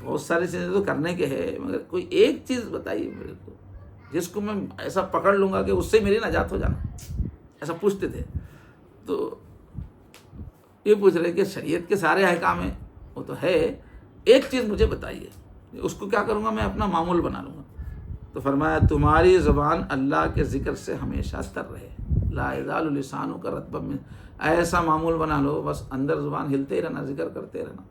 بہت ساری چیزیں تو کرنے کے ہیں، مگر کوئی ایک چیز بتائیے میرے کو جس کو میں ایسا پکڑ لوں گا کہ اس سے میری نجات ہو جانا. ایسا پوچھتے تھے. تو یہ پوچھ رہے کہ شریعت کے سارے احکام ہیں، وہ تو ہے، ایک چیز مجھے بتائیے، اس کو کیا کروں گا میں اپنا معمول بنا لوں گا. تو فرمایا تمہاری زبان اللہ کے ذکر سے ہمیشہ تر رہے، لا یزال لسانک رطبا من، ایسا معمول بنا لو بس اندر زبان ہلتے ہی رہنا، ذکر کرتے رہنا،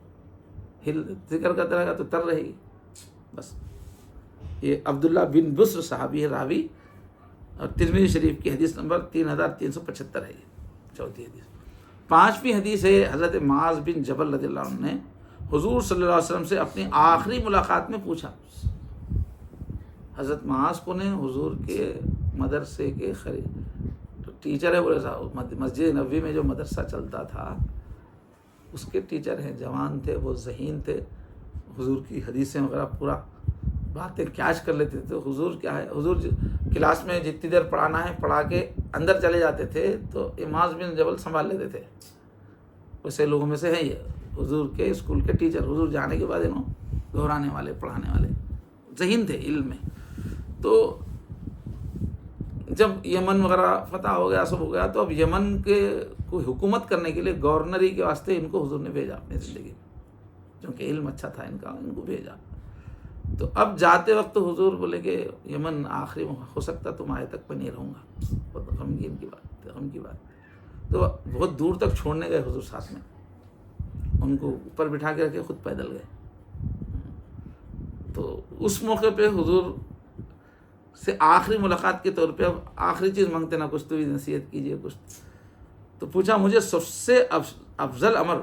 ذکر کرتے رہے گا تو تر رہے گی بس. یہ عبداللہ بن بسر صحابی ہے راوی، اور ترمذی شریف کی حدیث نمبر 3375 ہے. یہ چوتھی حدیث. پانچویں حدیث ہے حضرت معاذ بن جبل رضی اللہ عنہ نے حضور صلی اللہ علیہ وسلم سے اپنی آخری ملاقات میں پوچھا. حضرت معاذ کو نے حضور کے مدرسے کے ٹیچر ہے، بولے صاحب مسجد نبوی میں جو مدرسہ چلتا تھا اس کے ٹیچر ہیں، جوان تھے، وہ ذہین تھے، حضور کی حدیثیں وغیرہ پورا باتیں کیچ کر لیتے تھے. تو حضور کیا ہے، حضور کلاس میں جتنی دیر پڑھانا ہے پڑھا کے اندر چلے جاتے تھے تو معاذ بن جبل سنبھال لیتے تھے. ویسے لوگوں میں سے ہیں یہ حضور کے اسکول کے ٹیچر، حضور جانے کے بعد انہوں دہرانے والے، پڑھانے والے، ذہین تھے علم میں. تو جب یمن وغیرہ فتح ہو گیا، سب ہو گیا، تو اب یمن کے کوئی حکومت کرنے کے لیے گورنری کے واسطے ان کو حضور نے بھیجا اپنی زندگی میں، کیونکہ علم اچھا تھا ان کا، ان کو بھیجا. تو اب جاتے وقت حضور بولے کہ یمن آخری ہو سکتا تم آئے تک میں نہیں رہوں گا. بہت غمگین کی بات، غم کی بات. تو بہت دور تک چھوڑنے گئے حضور ساتھ میں، ان کو اوپر بٹھا کے رکھے، خود پیدل گئے. تو اس موقع پہ حضور سے آخری ملاقات کے طور پہ اب آخری چیز مانگتے نا، کچھ تو نصیحت کیجیے کچھ. تو پوچھا مجھے سب سے افضل عمل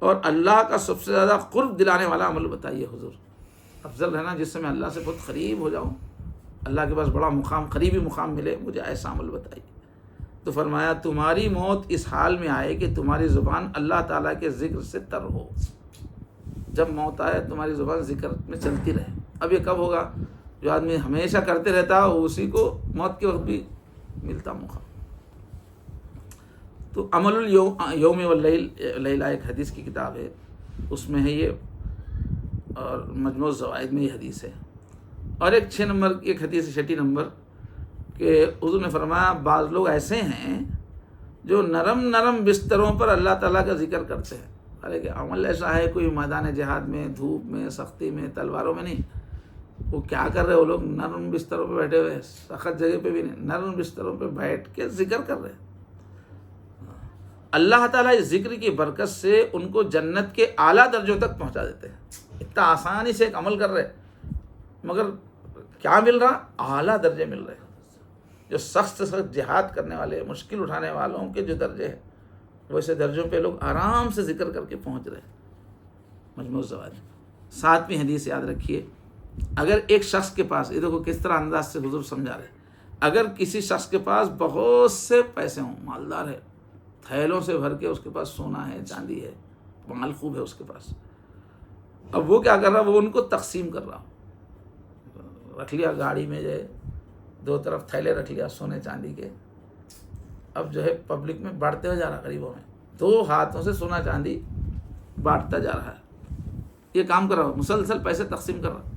اور اللہ کا سب سے زیادہ قرب دلانے والا عمل بتائیے حضور. افضل ہے نا جس سے میں اللہ سے بہت قریب ہو جاؤں، اللہ کے پاس بڑا مقام، قریبی مقام ملے، مجھے ایسا عمل بتائیے. تو فرمایا تمہاری موت اس حال میں آئے کہ تمہاری زبان اللہ تعالیٰ کے ذکر سے تر ہو. جب موت آئے تمہاری زبان ذکر میں چلتی رہے. اب یہ کب ہوگا؟ جو آدمی ہمیشہ کرتے رہتا اسی کو موت کے وقت بھی ملتا موقع. تو عمل اليوم واللیلہ ایک حدیث کی کتاب ہے، اس میں ہے یہ، اور مجموع الزوائد میں یہ حدیث ہے. اور ایک 6 نمبر کی ایک حدیث 6 نمبر کہ حضور نے فرمایا بعض لوگ ایسے ہیں جو نرم نرم بستروں پر اللہ تعالیٰ کا ذکر کرتے ہیں. ارے کہ عمل ایسا ہے کوئی میدان جہاد میں، دھوپ میں، سختی میں، تلواروں میں نہیں. وہ کیا کر رہے؟ وہ لوگ نرم بستروں پہ بیٹھے ہوئے، سخت جگہ پہ بھی نہیں، نرم بستروں پہ بیٹھ کے ذکر کر رہے ہیں. اللہ تعالیٰ اس ذکر کی برکت سے ان کو جنت کے اعلیٰ درجوں تک پہنچا دیتے ہیں. اتنا آسانی سے ایک عمل کر رہے مگر کیا مل رہا؟ اعلیٰ درجے مل رہے. جو سخت سے سخت جہاد کرنے والے، مشکل اٹھانے والوں کے جو درجے ہیں، ویسے درجوں پہ لوگ آرام سے ذکر کر کے پہنچ رہے. مجموع الزوائد 7ویں حدیث یاد رکھیے. اگر ایک شخص کے پاس، یہ دیکھو کس طرح انداز سے حضور سمجھا رہے، اگر کسی شخص کے پاس بہت سے پیسے ہوں، مالدار ہے، تھیلوں سے بھر کے اس کے پاس سونا ہے، چاندی ہے، مال خوب ہے اس کے پاس، اب وہ کیا کر رہا؟ وہ ان کو تقسیم کر رہا. رکھ لیا گاڑی میں، جو ہے 2 طرف تھیلے رکھ لیا سونے چاندی کے. اب جو ہے پبلک میں بانٹتے ہوئے جا رہا، غریبوں میں 2 ہاتھوں سے سونا چاندی بانٹتا جا رہا ہے. یہ کام کر رہا، مسلسل پیسے تقسیم کر رہا.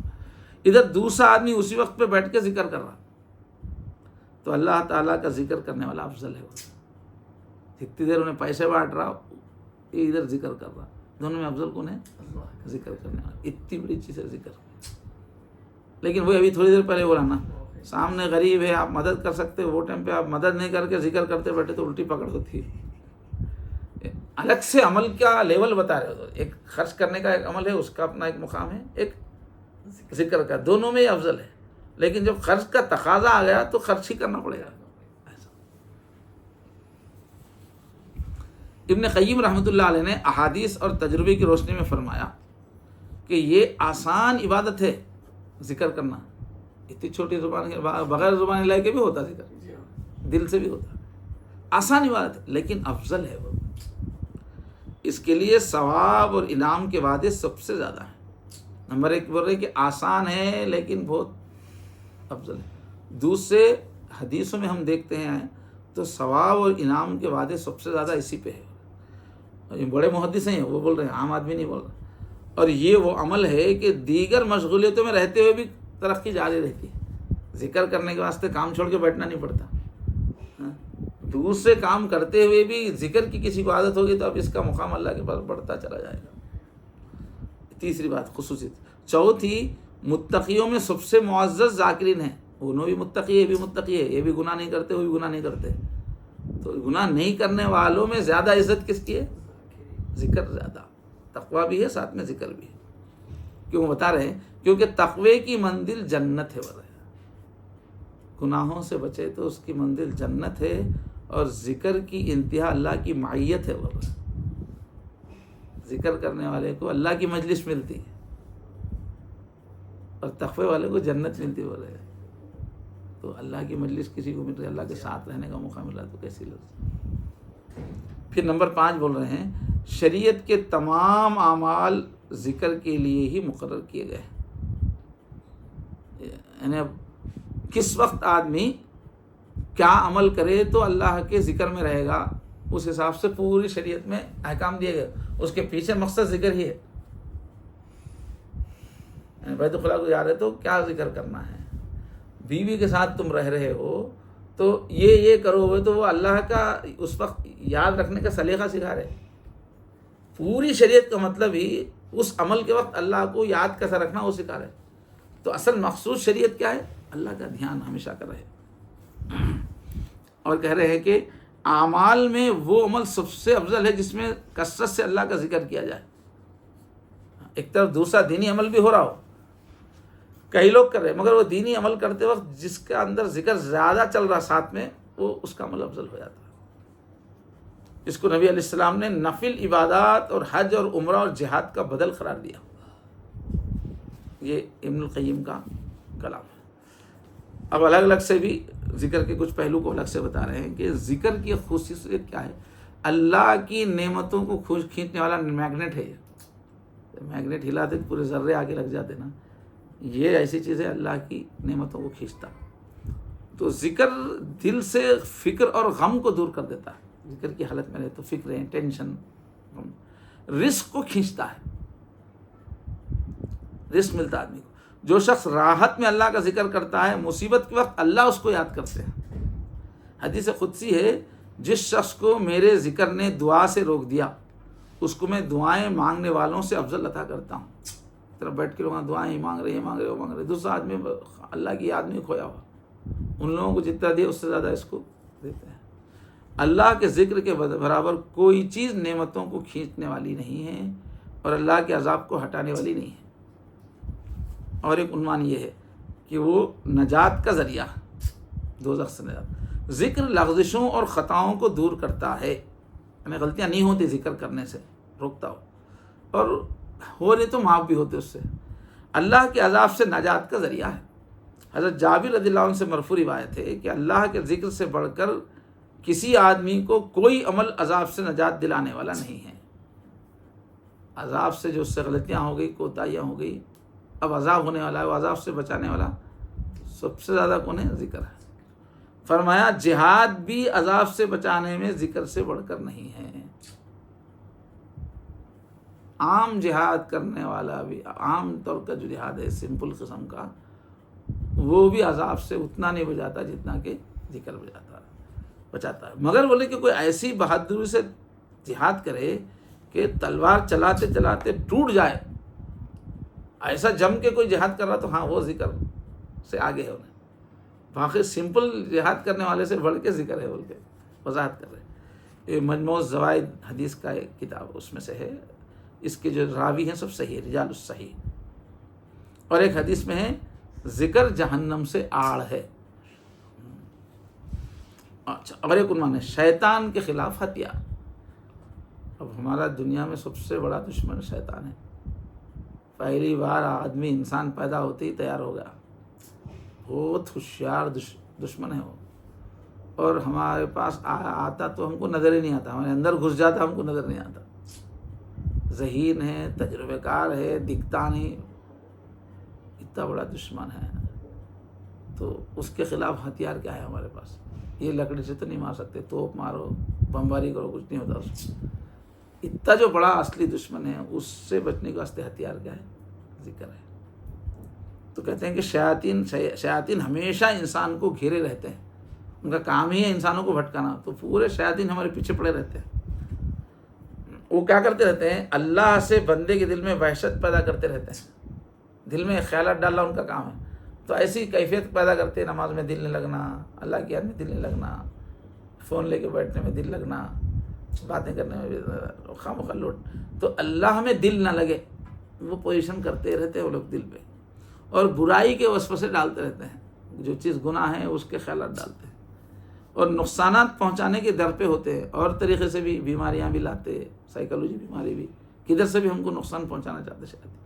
ادھر دوسرا آدمی اسی وقت پہ بیٹھ کے ذکر کر رہا. تو اللہ تعالیٰ کا ذکر کرنے والا افضل ہے. جتنی دیر انہیں پیسے بانٹ رہا، یہ ادھر ذکر کر رہا. دونوں میں افضل کون ہے؟ ذکر کرنے والا. اتنی بڑی چیز ہے ذکر. لیکن وہ ابھی تھوڑی دیر پہلے بولا نا، سامنے غریب ہے، آپ مدد کر سکتے، وہ ٹائم پہ آپ مدد نہیں کر کے ذکر کرتے بیٹھے تو الٹی پکڑ ہوتی ہے. الگ سے عمل کا لیول بتا رہے ہو. ایک خرچ کرنے کا ایک عمل ہے، اس کا اپنا ایک مقام ہے، ایک ذکر کا. دونوں میں یہ افضل ہے. لیکن جب خرچ کا تقاضا آ گیا تو خرچ ہی کرنا پڑے گا. ابن قیم رحمۃ اللہ علیہ نے احادیث اور تجربے کی روشنی میں فرمایا کہ یہ آسان عبادت ہے ذکر کرنا. اتنی چھوٹی زبان کے بغیر زبان ہلائے کے بھی ہوتا ذکر، دل سے بھی ہوتا. آسان عبادت ہے لیکن افضل ہے. وہ اس کے لیے ثواب اور انعام کے وعدے سب سے زیادہ ہیں. نمبر 1 بول رہے کہ آسان ہے لیکن بہت افضل ہے. دوسرے حدیثوں میں ہم دیکھتے ہیں تو ثواب اور انعام کے وعدے سب سے زیادہ اسی پہ ہے. یہ بڑے محدث ہیں، وہ بول رہے ہیں، عام آدمی نہیں بول رہا. اور یہ وہ عمل ہے کہ دیگر مشغولیتوں میں رہتے ہوئے بھی ترقی جاری رہتی ہے. ذکر کرنے کے واسطے کام چھوڑ کے بیٹھنا نہیں پڑتا. دوسرے کام کرتے ہوئے بھی ذکر کی کسی کو عادت ہوگی تو اب اس کا مقام اللہ کے پاس بڑھتا چلا جائے گا. تیسری بات خصوصیت. چوتھی، متقیوں میں سب سے معزز ذاکرین ہیں. انہوں بھی متقی ہے، یہ بھی متقی ہے، یہ بھی گناہ نہیں کرتے، وہ بھی گناہ نہیں کرتے. تو گناہ نہیں کرنے والوں میں زیادہ عزت کس کی ہے؟ ذکر زیادہ. تقویٰ بھی ہے ساتھ میں ذکر بھی ہے. کیوں بتا رہے ہیں؟ کیونکہ تقوی کی منزل جنت ہے. گناہوں سے بچے تو اس کی منزل جنت ہے، اور ذکر کی انتہا اللہ کی معیت ہے. ذکر کرنے والے کو اللہ کی مجلس ملتی ہے اور تقوی والے کو جنت ملتی ہے. تو اللہ کی مجلس کسی کو مل رہی ہے، اللہ کے ساتھ رہنے کا موقع ملا تو کیسی لفظ. پھر نمبر 5 بول رہے ہیں شریعت کے تمام اعمال ذکر کے لیے ہی مقرر کیے گئے. یعنی اب کس وقت آدمی کیا عمل کرے تو اللہ کے ذکر میں رہے گا، اس حساب سے پوری شریعت میں احکام دیے گئے. اس کے پیچھے مقصد ذکر ہی ہے. یعنی بیت الخلا کو جا رہے تو کیا ذکر کرنا ہے، بیوی کے ساتھ تم رہ رہے ہو تو یہ کرو گے تو وہ اللہ کا اس وقت یاد رکھنے کا سلیقہ سکھا رہے. پوری شریعت کا مطلب ہی اس عمل کے وقت اللہ کو یاد کیسا رکھنا وہ سکھا رہے. تو اصل مقصود شریعت کیا ہے؟ اللہ کا دھیان ہمیشہ کر رہے، اور کہہ رہے ہیں کہ اعمال میں وہ عمل سب سے افضل ہے جس میں کثرت سے اللہ کا ذکر کیا جائے۔ ایک طرف دوسرا دینی عمل بھی ہو رہا ہو، کئی لوگ کر رہے ہیں، مگر وہ دینی عمل کرتے وقت جس کے اندر ذکر زیادہ چل رہا ساتھ میں، وہ اس کا عمل افضل ہو جاتا ہے۔ اس کو نبی علیہ السلام نے نفل عبادات اور حج اور عمرہ اور جہاد کا بدل قرار دیا۔ یہ ابن القیم کا کلام ہے۔ اب الگ الگ سے بھی ذکر کے کچھ پہلو کو الگ سے بتا رہے ہیں کہ ذکر کی خصوصیت کیا ہے۔ اللہ کی نعمتوں کو کھینچنے والا میگنیٹ ہے یہ، میگنیٹ ہلاتے تو پورے ذرے آگے لگ جاتے نا، یہ ایسی چیز ہے اللہ کی نعمتوں کو کھینچتا۔ تو ذکر دل سے فکر اور غم کو دور کر دیتا ہے۔ ذکر کی حالت میں رہے تو فکریں، ٹینشن، غم، رزق کو کھینچتا ہے، رزق ملتا ہے آدمی کو۔ جو شخص راحت میں اللہ کا ذکر کرتا ہے، مصیبت کے وقت اللہ اس کو یاد کرتے ہیں۔ حدیث قدسی ہے، جس شخص کو میرے ذکر نے دعا سے روک دیا، اس کو میں دعائیں مانگنے والوں سے افضل عطا کرتا ہوں۔ طرف بیٹھ کے لوگ دعائیں مانگ رہے ہیں، دوسرا آدمی اللہ کی یاد میں کھویا ہوا، ان لوگوں کو جتنا دیا اس سے زیادہ اس کو دیتے ہیں۔ اللہ کے ذکر کے برابر کوئی چیز نعمتوں کو کھینچنے والی نہیں ہے اور اللہ کے عذاب کو ہٹانے والی نہیں ہے۔ اور ایک عنوان یہ ہے کہ وہ نجات کا ذریعہ، دوزخ سے نجات۔ ذکر لغزشوں اور خطاؤں کو دور کرتا ہے، ہمیں غلطیاں نہیں ہوتی ذکر کرنے سے، روکتا ہو، اور ہو رہے تو معاف بھی ہوتے اس سے۔ اللہ کے عذاب سے نجات کا ذریعہ ہے۔ حضرت جابر رضی اللہ عنہ سے مرفوع روایت ہے کہ اللہ کے ذکر سے بڑھ کر کسی آدمی کو کوئی عمل عذاب سے نجات دلانے والا نہیں ہے۔ عذاب سے جو اس سے غلطیاں ہو گئی، کوتاہیاں ہو گئی، اب عذاب ہونے والا ہے، وہ عذاب سے بچانے والا سب سے زیادہ کون ہے؟ ذکر ہے۔ فرمایا جہاد بھی عذاب سے بچانے میں ذکر سے بڑھ کر نہیں ہے۔ عام جہاد کرنے والا بھی، عام طور کا جو جہاد ہے سمپل قسم کا، وہ بھی عذاب سے اتنا نہیں بچاتا جتنا کہ ذکر بچاتا ہے۔ مگر بولے کہ کوئی ایسی بہادری سے جہاد کرے کہ تلوار چلاتے چلاتے ٹوٹ جائے، ایسا جم کے کوئی جہاد کر رہا تو ہاں وہ ذکر سے آگے ہے انہیں، باقی سمپل جہاد کرنے والے سے بڑھ کے ذکر ہے بول کے وضاحت کر رہے۔ یہ مجموع الزوائد حدیث کا ایک کتاب اس میں سے ہے، اس کے جو راوی ہیں سب صحیح، رجال الصحیح۔ اور ایک حدیث میں ہے ذکر جہنم سے آڑ ہے۔ اچھا، اور ایک عنوان ہے شیطان کے خلاف ہتھیار۔ اب ہمارا دنیا میں سب سے بڑا دشمن شیطان ہے۔ پہلی بار آدمی انسان پیدا ہوتے ہی تیار ہو گیا، بہت ہوشیار دشمن ہے وہ، اور ہمارے پاس آتا تو ہم کو نظر ہی نہیں آتا، ہمارے اندر گھس جاتا ہم کو نظر نہیں آتا۔ ذہین ہے، تجربہ کار ہے، دکھتا نہیں، اتنا بڑا دشمن ہے۔ تو اس کے خلاف ہتھیار کیا ہے ہمارے پاس؟ یہ لکڑی سے تو نہیں مار سکتے، توپ مارو، بمباری کرو، کچھ نہیں ہوتا اس میں۔ اتنا جو بڑا اصلی دشمن ہے، اس سے بچنے کے واسطے ہتھیار کیا ہے؟ ذکر ہے۔ تو کہتے ہیں کہ شیاطین ہمیشہ انسان کو گھیرے رہتے ہیں، ان کا کام ہی ہے انسانوں کو بھٹکانا، تو پورے شیاطین ہمارے پیچھے پڑے رہتے ہیں۔ وہ کیا کرتے رہتے ہیں؟ اللہ سے بندے کے دل میں وحشت پیدا کرتے رہتے ہیں، دل میں خیالات ڈالنا ان کا کام ہے۔ تو ایسی کیفیت پیدا کرتے ہیں، نماز میں دل نہیں لگنا، اللہ کی یاد میں دل نہیں لگنا، فون لے کے بیٹھنے میں دل لگنا، باتیں کرنے میں بھی خامخواہ لوٹ۔ تو اللہ میں دل نہ لگے، وہ پوزیشن کرتے رہتے ہیں وہ لوگ دل پہ، اور برائی کے وسوسے ڈالتے رہتے ہیں، جو چیز گناہ ہے اس کے خیالات ڈالتے ہیں، اور نقصانات پہنچانے کے در پہ ہوتے ہیں، اور طریقے سے بھی بیماریاں بھی لاتے، سائیکالوجی بیماری بھی، کدھر سے بھی ہم کو نقصان پہنچانا چاہتے شیطان۔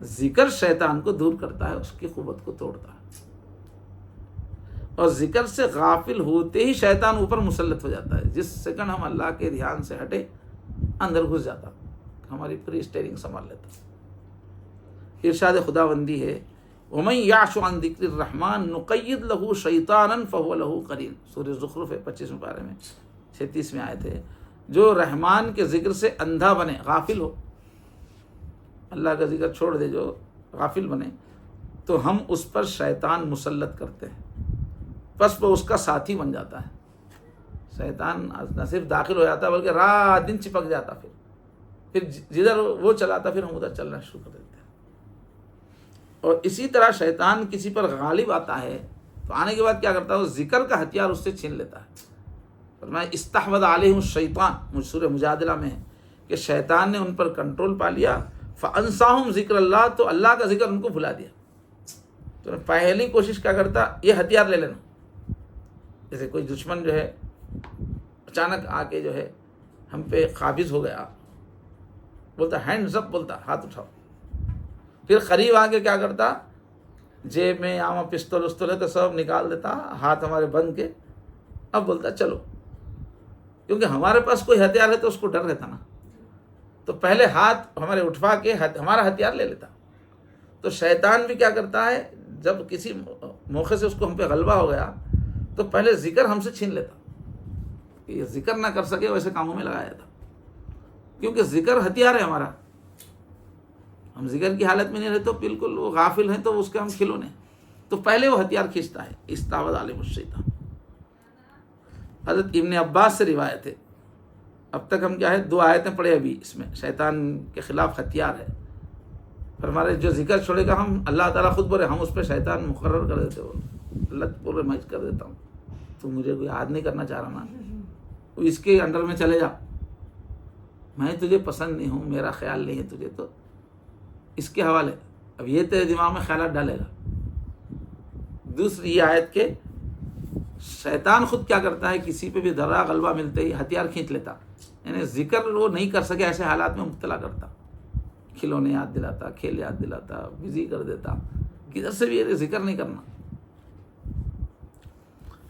ذکر شیطان کو دور کرتا ہے، اس کی قوت کو توڑتا ہے، اور ذکر سے غافل ہوتے ہی شیطان اوپر مسلط ہو جاتا ہے۔ جس سیکنڈ ہم اللہ کے دھیان سے ہٹے، اندر گھس جاتا، ہماری پوری اسٹیئرنگ سنبھال لیتا۔ ارشاد خداوندی ہے وَمَن يَعْشُ عَن ذِكْرِ الرَّحْمَنِ نُقَيِّضْ لَهُ شَيْطَانًا فَهُوَ لَهُ قَرِينٌ۔ سورہ زخرف 25ویں پارے میں 36ویں آیت ہے۔ جو رحمان کے ذکر سے اندھا بنے، غافل ہو، اللہ کا ذکر چھوڑ دے، جو غافل بنے، تو ہم اس پر شیطان مسلط کرتے ہیں، پس وہ اس کا ساتھی بن جاتا ہے۔ شیطان نہ صرف داخل ہو جاتا بلکہ رات دن چپک جاتا، پھر جدھر وہ چلاتا پھر ہم ادھر چلنا شروع کر دیتے ہیں۔ اور اسی طرح شیطان کسی پر غالب آتا ہے تو آنے کے بعد کیا کرتا ہے، وہ ذکر کا ہتھیار اس سے چھین لیتا ہے۔ فرمایا استحوذ علیہم الشیطان، سورہ مجادلہ میں ہے کہ شیطان نے ان پر کنٹرول پا لیا، فانساہم ذکر اللہ، تو اللہ کا ذکر ان کو بھلا دیا۔ تو پہلی کوشش کیا کرتا، یہ ہتھیار لے لینا۔ جیسے کوئی دشمن جو ہے اچانک آ کے جو ہے ہم پہ قابض ہو گیا، بولتا ہینڈز اپ، بولتا ہاتھ اٹھاؤ، پھر قریب آ کے کیا کرتا، جیب میں یا پستول وستول ہے تو سب نکال دیتا، ہاتھ ہمارے بند کے، اب بولتا چلو، کیونکہ ہمارے پاس کوئی ہتھیار ہے تو اس کو ڈر رہتا نا، تو پہلے ہاتھ ہمارے اٹھوا کے ہمارا ہتھیار لے لیتا۔ تو شیطان بھی کیا کرتا ہے، جب کسی موقع سے اس کو ہم پہ غلبہ ہو گیا تو پہلے ذکر ہم سے چھین لیتا، کہ یہ ذکر نہ کر سکے ویسے کاموں میں لگایا تھا، کیونکہ ذکر ہتھیار ہے ہمارا۔ ہم ذکر کی حالت میں نہیں رہتے تو بالکل وہ غافل ہیں تو اس کے ہم کھلونے، تو پہلے وہ ہتھیار کھینچتا ہے۔ استعوذ علیہم الشیطان، حضرت ابن عباس سے روایت ہے۔ اب تک ہم کیا ہے، 2 آیتیں پڑھے ابھی، اس میں شیطان کے خلاف ہتھیار ہے۔ پر ہمارے جو ذکر چھوڑے گا، ہم اللہ تعالیٰ خود بولے ہم اس پہ شیطان مقرر کر دیتے ہو، اللہ پورے میں کر دیتا ہوں، تو مجھے کوئی یاد نہیں کرنا چاہ رہا نا، تو اس کے انڈر میں چلے جا، میں تجھے پسند نہیں ہوں، میرا خیال نہیں ہے تجھے، تو اس کے حوالے اب یہ تیرے دماغ میں خیالات ڈالے گا۔ دوسری یہ آیت کے شیطان خود کیا کرتا ہے، کسی پہ بھی ذرا غلبہ ملتے ہی ہتھیار کھینچ لیتا، یعنی ذکر وہ نہیں کر سکے ایسے حالات میں مبتلا کرتا، کھلونے یاد دلاتا، کھیل یاد دلاتا، بزی کر دیتا، کدھر سے بھی یہ ذکر نہیں کرنا۔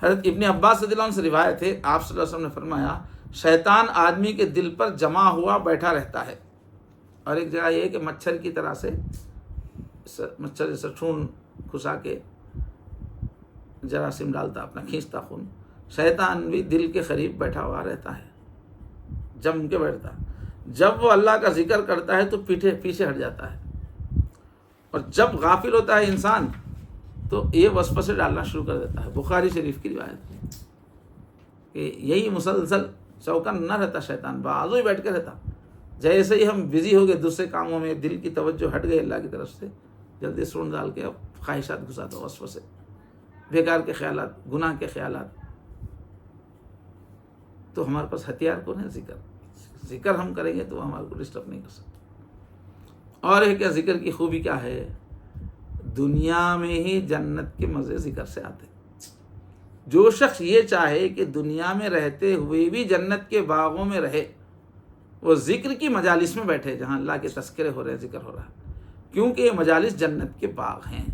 حضرت ابن عباس رضی اللہ عنہ سے روایت ہے، آپ صلی اللہ علیہ وسلم نے فرمایا شیطان آدمی کے دل پر جمع ہوا بیٹھا رہتا ہے، اور ایک جگہ یہ ہے کہ مچھر کی طرح سے، مچھر جیسے خون کھسا کے جراثیم ڈالتا اپنا، کھینچتا خون، شیطان بھی دل کے قریب بیٹھا ہوا رہتا ہے، جم کے بیٹھتا ہے۔ جب وہ اللہ کا ذکر کرتا ہے تو پیچھے ہٹ جاتا ہے، اور جب غافل ہوتا ہے انسان تو یہ وسوسے ڈالنا شروع کر دیتا ہے۔ بخاری شریف کی روایت کہ یہی مسلسل چوکن نہ رہتا، شیطان بازو ہی بیٹھ کے رہتا، جیسے ہی ہم بزی ہو گئے دوسرے کاموں میں، دل کی توجہ ہٹ گئی اللہ کی طرف سے، جلدی سون ڈال کے اب خواہشات گھساتا، وسوسے، بیکار کے خیالات، گناہ کے خیالات۔ تو ہمارے پاس ہتھیار کون ہے؟ ذکر ہم کریں گے تو ہمارے کو ڈسٹرب نہیں کر سکتے۔ اور ہے کیا ذکر کی خوبی کیا ہے، دنیا میں ہی جنت کے مزے ذکر سے آتے۔ جو شخص یہ چاہے کہ دنیا میں رہتے ہوئے بھی جنت کے باغوں میں رہے، وہ ذکر کی مجالس میں بیٹھے جہاں اللہ کے تذکرے ہو رہے، ذکر ہو رہا ہے، کیونکہ یہ مجالس جنت کے باغ ہیں۔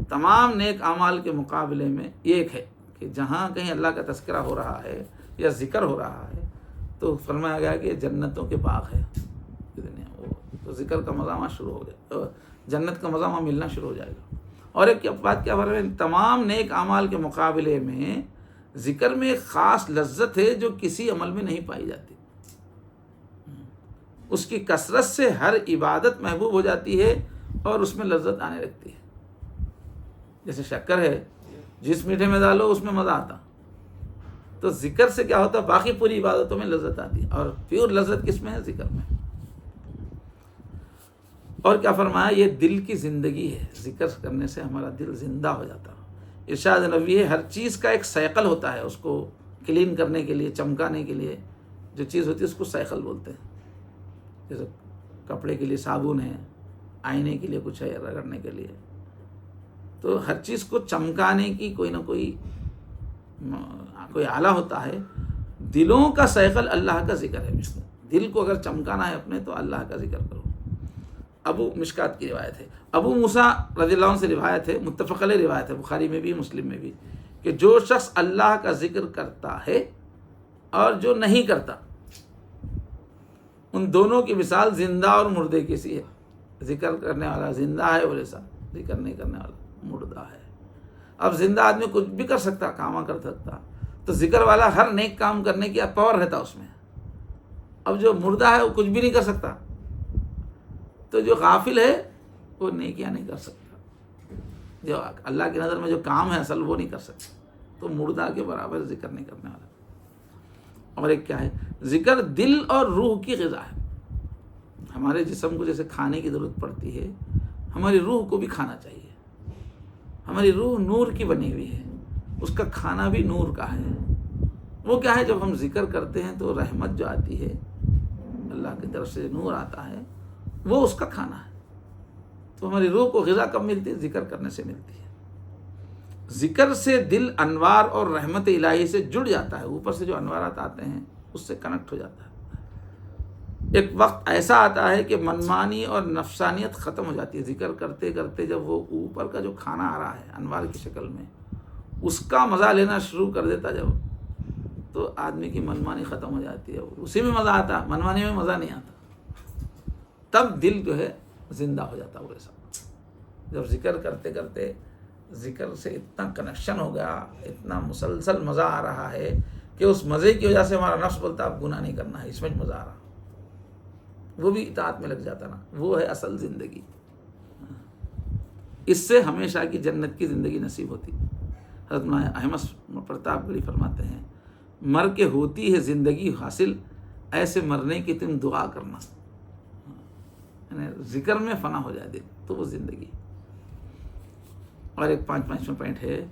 تمام نیک اعمال کے مقابلے میں یہ ایک ہے کہ جہاں کہیں اللہ کا تذکرہ ہو رہا ہے یا ذکر ہو رہا ہے تو فرمایا گیا کہ جنتوں کے باغ ہے، تو ذکر کا مزہ وہاں شروع ہو گیا، جنت کا مزہ وہاں ملنا شروع ہو جائے گا۔ اور ایک بات کیا فرق ہے، تمام نیک اعمال کے مقابلے میں ذکر میں ایک خاص لذت ہے جو کسی عمل میں نہیں پائی جاتی۔ اس کی کثرت سے ہر عبادت محبوب ہو جاتی ہے اور اس میں لذت آنے لگتی ہے۔ جیسے شکر ہے، جس میٹھے میں ڈالو اس میں مزہ آتا، تو ذکر سے کیا ہوتا، باقی پوری عبادتوں میں لذت آتی ہے، اور پیور لذت کس میں ہے؟ ذکر میں۔ اور کیا فرمایا، یہ دل کی زندگی ہے، ذکر کرنے سے ہمارا دل زندہ ہو جاتا۔ ارشاد نبوی ہے، ہر چیز کا ایک سائیکل ہوتا ہے، اس کو کلین کرنے کے لیے، چمکانے کے لیے جو چیز ہوتی ہے اس کو سائیکل بولتے ہیں۔ جیسے کپڑے کے لیے صابن ہے، آئینے کے لیے کچھ ہے رگڑنے کے لیے، تو ہر چیز کو چمکانے کی کوئی نہ کوئی آلہ ہوتا ہے۔ دلوں کا سائیکل اللہ کا ذکر ہے۔ دل کو اگر چمکانا ہے اپنے تو اللہ کا ذکر کرو۔ ابو مشکات کی روایت ہے، ابو موسیٰ رضی اللہ عنہ سے روایت ہے، متفق علیہ روایت ہے، بخاری میں بھی مسلم میں بھی، کہ جو شخص اللہ کا ذکر کرتا ہے اور جو نہیں کرتا، ان دونوں کی مثال زندہ اور مردے کی سی ہے۔ ذکر کرنے والا زندہ ہے اور ایسا ذکر نہیں کرنے والا مردہ ہے۔ اب زندہ آدمی کچھ بھی کر سکتا، کام کر سکتا، تو ذکر والا ہر نیک کام کرنے کی پاور رہتا اس میں۔ اب جو مردہ ہے وہ کچھ بھی نہیں کر سکتا، تو جو غافل ہے وہ نیکیاں نہیں کر سکتا، جو اللہ کی نظر میں جو کام ہے اصل وہ نہیں کر سکتا، تو مردہ کے برابر ذکر نہیں کرنے والا۔ اور ایک کیا ہے، ذکر دل اور روح کی غذا ہے۔ ہمارے جسم کو جیسے کھانے کی ضرورت پڑتی ہے، ہماری روح کو بھی کھانا چاہیے. ہماری روح نور کی بنی ہوئی ہے، اس کا کھانا بھی نور کا ہے. وہ کیا ہے، جب ہم ذکر کرتے ہیں تو رحمت جو آتی ہے اللہ کی طرف سے، نور آتا ہے، وہ اس کا کھانا ہے. تو ہماری روح کو غذا کب ملتی ہے؟ ذکر کرنے سے ملتی ہے. ذکر سے دل انوار اور رحمت الہی سے جڑ جاتا ہے، اوپر سے جو انوارات آتے ہیں اس سے کنیکٹ ہو جاتا ہے. ایک وقت ایسا آتا ہے کہ منمانی اور نفسانیت ختم ہو جاتی ہے. ذکر کرتے کرتے جب وہ اوپر کا جو کھانا آ رہا ہے انوار کی شکل میں، اس کا مزہ لینا شروع کر دیتا جب، تو آدمی کی منمانی ختم ہو جاتی ہے. اسی میں مزہ آتا ہے، منمانی میں مزہ نہیں آتا. تب دل جو ہے زندہ ہو جاتا ہے. وہ ایسا جب ذکر کرتے کرتے ذکر سے اتنا کنیکشن ہو گیا، اتنا مسلسل مزہ آ رہا ہے کہ اس مزے کی وجہ سے ہمارا نفس بولتا اب گناہ نہیں کرنا ہے، اس میں مزہ آ رہا، وہ بھی اطاعت میں لگ جاتا نا. وہ ہے اصل زندگی. اس سے ہمیشہ کی جنت کی زندگی نصیب ہوتی. حضرت مولانا احمد پرتاپ گڑھی فرماتے ہیں، مر کے ہوتی ہے زندگی حاصل، ایسے مرنے کی تم دعا کرنا. یعنی ذکر میں فنا ہو جائے دل تو وہ زندگی. اور ایک 5واں پوائنٹ ہے.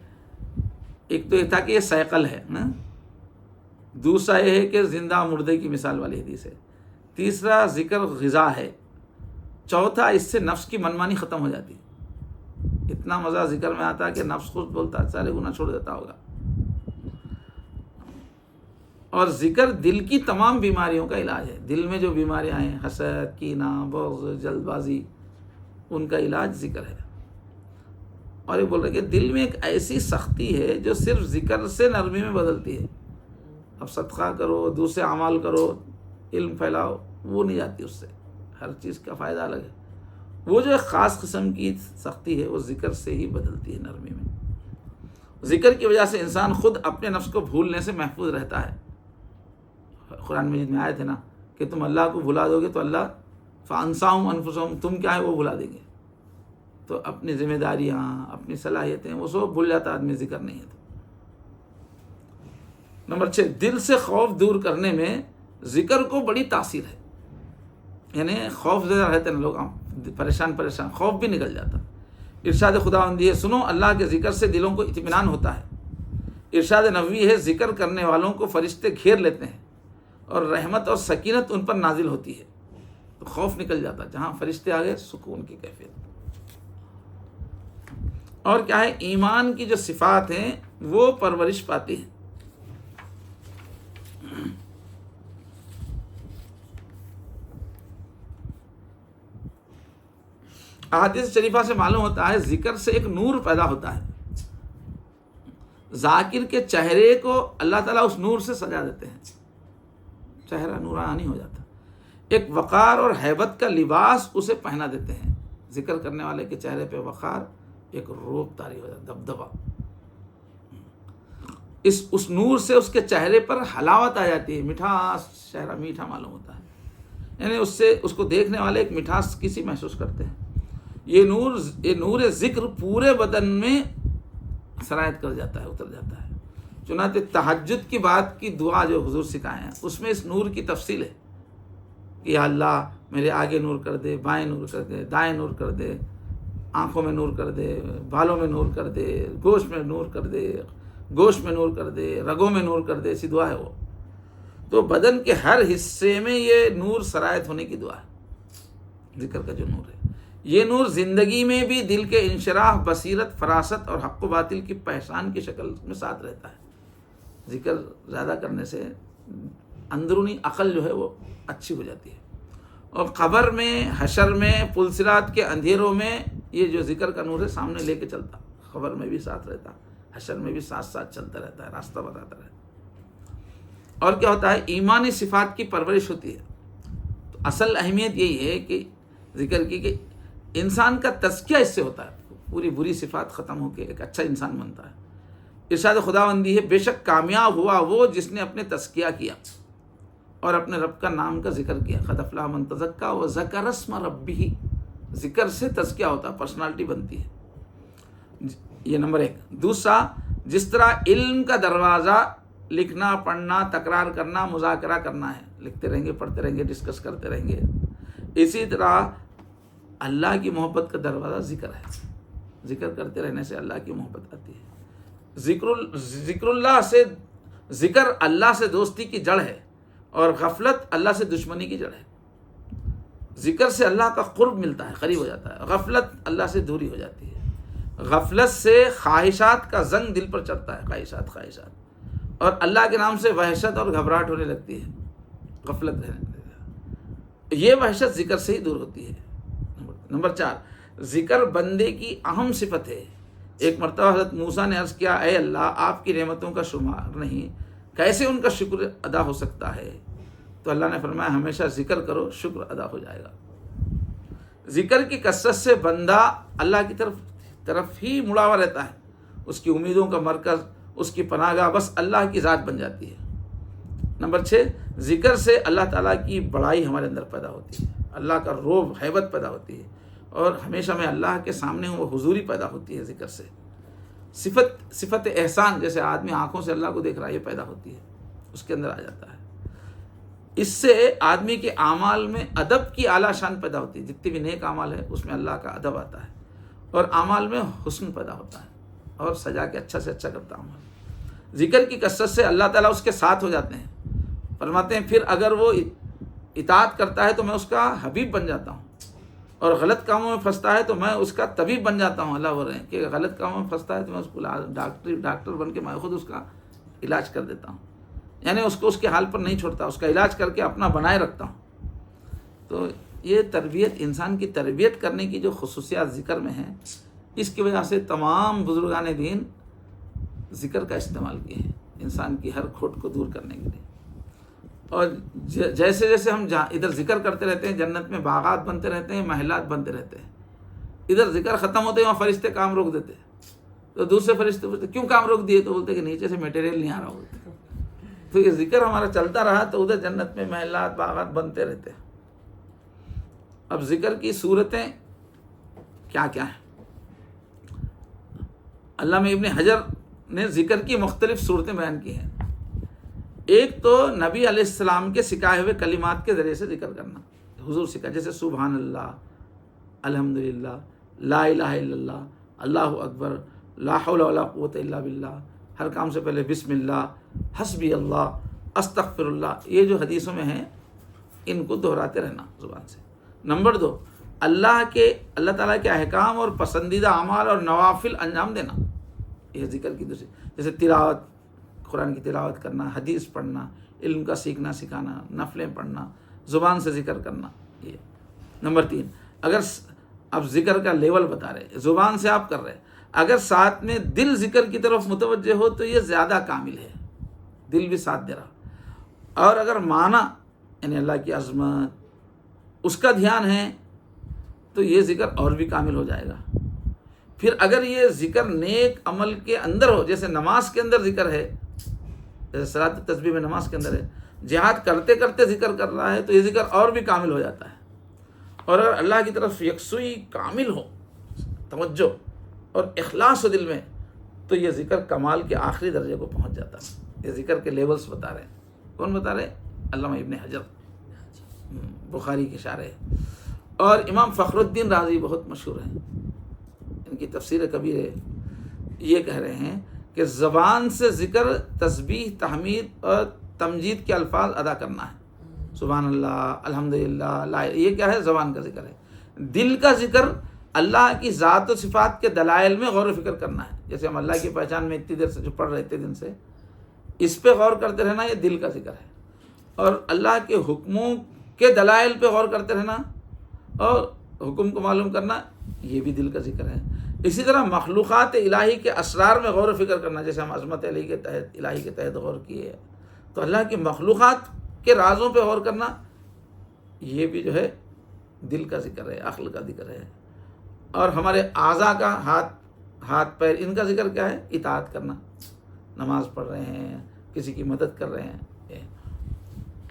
ایک تو یہ تھا کہ یہ سائیکل ہے نا، دوسرا یہ ہے کہ زندہ مردے کی مثال والی حدیث ہے، تیسرا ذکر غذا ہے، چوتھا اس سے نفس کی منمانی ختم ہو جاتی. اتنا مزہ ذکر میں آتا ہے کہ نفس خود بولتا ہے سارے گناہ چھوڑ دیتا ہوگا. اور ذکر دل کی تمام بیماریوں کا علاج ہے. دل میں جو بیماریاں ہیں، حسد، کینہ، بغض، جلد بازی، ان کا علاج ذکر ہے. اور یہ بول رہے کہ دل میں ایک ایسی سختی ہے جو صرف ذکر سے نرمی میں بدلتی ہے. اب صدقہ کرو، دوسرے اعمال کرو، علم پھیلاؤ، وہ نہیں جاتی اس سے. ہر چیز کا فائدہ الگ ہے. وہ جو ایک خاص قسم کی سختی ہے وہ ذکر سے ہی بدلتی ہے، نرمی میں. ذکر کی وجہ سے انسان خود اپنے نفس کو بھولنے سے محفوظ رہتا ہے. قرآن مجید میں آئے تھے نا کہ تم اللہ کو بھلا دو گے تو اللہ فانساہم انفسہم، تم کیا ہے وہ بھلا دیں گے. تو اپنی ذمہ داریاں، اپنی صلاحیتیں، وہ سب بھول جاتا آدمی ذکر نہیں ہے تو. نمبر 6، دل سے خوف دور کرنے میں ذکر کو بڑی تاثیر ہے. یعنی خوف زیادہ رہتے ہیں لوگ پریشان، خوف بھی نکل جاتا. ارشاد خداوندی ہے، سنو اللہ کے ذکر سے دلوں کو اطمینان ہوتا ہے. ارشاد نبوی ہے، ذکر کرنے والوں کو فرشتے گھیر لیتے ہیں اور رحمت اور سکینت ان پر نازل ہوتی ہے. تو خوف نکل جاتا، جہاں فرشتے آ گئے سکون کی کیفیت. اور کیا ہے، ایمان کی جو صفات ہیں وہ پرورش پاتی ہیں. احادیث شریفہ سے معلوم ہوتا ہے ذکر سے ایک نور پیدا ہوتا ہے. ذاکر کے چہرے کو اللہ تعالیٰ اس نور سے سجا دیتے ہیں، چہرہ نورانی ہو جاتا. ایک وقار اور ہیبت کا لباس اسے پہنا دیتے ہیں. ذکر کرنے والے کے چہرے پہ وقار، ایک روب طاری ہو جاتا، دبدبا. اس نور سے اس کے چہرے پر حلاوت آ جاتی ہے، مٹھاس، چہرہ میٹھا معلوم ہوتا ہے. یعنی اس سے اس کو دیکھنے والے ایک مٹھاس کسی محسوس کرتے ہیں. یہ نور ذکر پورے بدن میں سرایت کر جاتا ہے، اتر جاتا ہے. چنانچہ تہجد کی بات کی دعا جو حضور سکھائے ہیں اس میں اس نور کی تفصیل ہے کہ یا اللہ میرے آگے نور کر دے، بائیں نور کر دے، دائیں نور کر دے، آنکھوں میں نور کر دے، بالوں میں نور کر دے، گوشت میں نور کر دے، گوشت میں نور کر دے، رگوں میں نور کر دے. ایسی دعا ہے وہ. تو بدن کے ہر حصے میں یہ نور سرایت ہونے کی دعا ہے. ذکر کا جو نور ہے، یہ نور زندگی میں بھی دل کے انشراح، بصیرت، فراست اور حق و باطل کی پہچان کی شکل میں ساتھ رہتا ہے. ذکر زیادہ کرنے سے اندرونی عقل جو ہے وہ اچھی ہو جاتی ہے. اور قبر میں، حشر میں، پلسرات کے اندھیروں میں یہ جو ذکر کا نور ہے سامنے لے کے چلتا، قبر میں بھی ساتھ رہتا، حشر میں بھی ساتھ ساتھ چلتا رہتا ہے، راستہ بتاتا رہتا ہے. اور کیا ہوتا ہے، ایمانی صفات کی پرورش ہوتی ہے. تو اصل اہمیت یہی ہے کہ ذکر کی کہ انسان کا تزکیہ اس سے ہوتا ہے، پوری بری صفات ختم ہو کے ایک اچھا انسان بنتا ہے. ارشاد خداوندی ہے، بے شک کامیاب ہوا وہ جس نے اپنے تزکیہ کیا اور اپنے رب کا نام کا ذکر کیا. قد افلح من تزکا وذکر اسم ربہ. ذکر سے تزکیہ ہوتا ہے، پرسنالٹی بنتی ہے. یہ نمبر 1. دوسرا، جس طرح علم کا دروازہ لکھنا، پڑھنا، تکرار کرنا، مذاکرہ کرنا ہے، لکھتے رہیں گے، پڑھتے رہیں گے، ڈسکس کرتے رہیں گے، اسی طرح اللہ کی محبت کا دروازہ ذکر ہے. ذکر کرتے رہنے سے اللہ کی محبت آتی ہے. ذکر اللہ سے، ذکر اللہ سے دوستی کی جڑ ہے، اور غفلت اللہ سے دشمنی کی جڑ ہے. ذکر سے اللہ کا قرب ملتا ہے، قریب ہو جاتا ہے. غفلت اللہ سے دوری ہو جاتی ہے. غفلت سے خواہشات کا زنگ دل پر چڑھتا ہے، خواہشات، اور اللہ کے نام سے وحشت اور گھبراہٹ ہونے لگتی ہے. غفلت رہنے لگتا ہے. یہ وحشت ذکر سے ہی دور ہوتی ہے. نمبر 4، ذکر بندے کی اہم صفت ہے. ایک مرتبہ حضرت موسیٰ نے عرض کیا، اے اللہ، آپ کی نعمتوں کا شمار نہیں، کیسے ان کا شکر ادا ہو سکتا ہے؟ تو اللہ نے فرمایا، ہمیشہ ذکر کرو، شکر ادا ہو جائے گا. ذکر کی کثرت سے بندہ اللہ کی طرف ہی مڑا ہوا رہتا ہے. اس کی امیدوں کا مرکز، اس کی پناہ گاہ بس اللہ کی ذات بن جاتی ہے. نمبر 6، ذکر سے اللہ تعالیٰ کی بڑائی ہمارے اندر پیدا ہوتی ہے. اللہ کا روب، ہیبت پیدا ہوتی ہے، اور ہمیشہ میں اللہ کے سامنے ہوں، وہ حضوری پیدا ہوتی ہے ذکر سے. صفت احسان، جیسے آدمی آنکھوں سے اللہ کو دیکھ رہا ہے، یہ پیدا ہوتی ہے، اس کے اندر آ جاتا ہے. اس سے آدمی کے اعمال میں ادب کی اعلیٰ شان پیدا ہوتی ہے. جتنی بھی نیک اعمال ہے اس میں اللہ کا ادب آتا ہے، اور اعمال میں حسن پیدا ہوتا ہے، اور سجا کے اچھا سے اچھا کرتا ہوں. ذکر کی کثرت سے اللہ تعالیٰ اس کے ساتھ ہو جاتے ہیں. فرماتے ہیں، پھر اگر وہ اطاعت کرتا ہے تو میں اس کا حبیب بن جاتا ہوں، اور غلط کاموں میں پھنستا ہے تو میں اس کا طبیب بن جاتا ہوں. اللہ بول رہے ہیں کہ غلط کاموں میں پھنستا ہے تو میں اس کو ڈاکٹر بن کے میں خود اس کا علاج کر دیتا ہوں. یعنی اس کو اس کے حال پر نہیں چھوڑتا، اس کا علاج کر کے اپنا بنائے رکھتا ہوں. تو یہ تربیت، انسان کی تربیت کرنے کی جو خصوصیات ذکر میں ہیں، اس کی وجہ سے تمام بزرگان دین ذکر کا استعمال کیے ہیں انسان کی ہر کھوٹ کو دور کرنے کے لیے. اور جیسے جیسے ہم ادھر ذکر کرتے رہتے ہیں، جنت میں باغات بنتے رہتے ہیں، محلات بنتے رہتے ہیں. ادھر ذکر ختم ہوتے ہیں، وہاں فرشتے کام روک دیتے ہیں. تو دوسرے فرشتے بولتے کیوں کام روک دیے؟ تو بولتے کہ نیچے سے میٹیریل نہیں آ رہا ہوتا. تو یہ ذکر ہمارا چلتا رہا تو ادھر جنت میں محلات باغات بنتے رہتے ہیں. اب ذکر کی صورتیں کیا کیا ہیں؟ علامہ ابن حجر نے ذکر کی مختلف صورتیں بیان کی ہیں. ایک تو نبی علیہ السلام کے سکھائے ہوئے کلمات کے ذریعے سے ذکر کرنا. حضور سکھا، جیسے سبحان اللہ، الحمدللہ، لا الہ الا اللہ، اللہ اکبر، لا حول ولا قوت الا باللہ. ہر کام سے پہلے بسم اللہ، حسبی اللہ، استغفر اللہ. یہ جو حدیثوں میں ہیں، ان کو دہراتے رہنا زبان سے. نمبر 2، اللہ تعالیٰ کے احکام اور پسندیدہ اعمال اور نوافل انجام دینا. یہ ذکر کی دوسری، جیسے تلاوت، قرآن کی تلاوت کرنا، حدیث پڑھنا، علم کا سیکھنا سکھانا، نفلیں پڑھنا، زبان سے ذکر کرنا. یہ نمبر 3، اگر اب ذکر کا لیول بتا رہے، زبان سے آپ کر رہے، اگر ساتھ میں دل ذکر کی طرف متوجہ ہو تو یہ زیادہ کامل ہے، دل بھی ساتھ دے رہا. اور اگر معنی یعنی اللہ کی عظمت اس کا دھیان ہے تو یہ ذکر اور بھی کامل ہو جائے گا. پھر اگر یہ ذکر نیک عمل کے اندر ہو، جیسے نماز کے اندر ذکر ہے، جیسے صلاۃ تسبیح میں نماز کے اندر ہے، جہاد کرتے کرتے ذکر کر رہا ہے تو یہ ذکر اور بھی کامل ہو جاتا ہے. اور اگر اللہ کی طرف یکسوئی کامل ہو، توجہ اور اخلاص ہو دل میں، تو یہ ذکر کمال کے آخری درجے کو پہنچ جاتا ہے. یہ ذکر کے لیولز بتا رہے ہیں. کون بتا رہے؟ علامہ ابن حجر، بخاری کے شارح. اور امام فخر الدین رازی بہت مشہور ہیں، ان کی تفسیر کبیر ہے. یہ کہہ رہے ہیں کہ زبان سے ذکر تسبیح، تحمید اور تمجید کے الفاظ ادا کرنا ہے. سبحان اللہ، الحمدللہ، یہ کیا ہے؟ زبان کا ذکر ہے. دل کا ذکر اللہ کی ذات و صفات کے دلائل میں غور و فکر کرنا ہے. جیسے ہم اللہ کی پہچان میں اتنی دیر سے جو پڑھ رہے تھے دن سے، اس پہ غور کرتے رہنا، یہ دل کا ذکر ہے. اور اللہ کے حکموں کے دلائل پہ غور کرتے رہنا اور حکم کو معلوم کرنا، یہ بھی دل کا ذکر ہے. اسی طرح مخلوقات الہی کے اسرار میں غور و فکر کرنا، جیسے ہم عظمت الہی کے تحت غور کیے، تو اللہ کی مخلوقات کے رازوں پہ غور کرنا، یہ بھی جو ہے دل کا ذکر ہے، عقل کا ذکر ہے. اور ہمارے اعضاء کا، ہاتھ پیر، ان کا ذکر کیا ہے؟ اطاعت کرنا. نماز پڑھ رہے ہیں، کسی کی مدد کر رہے ہیں.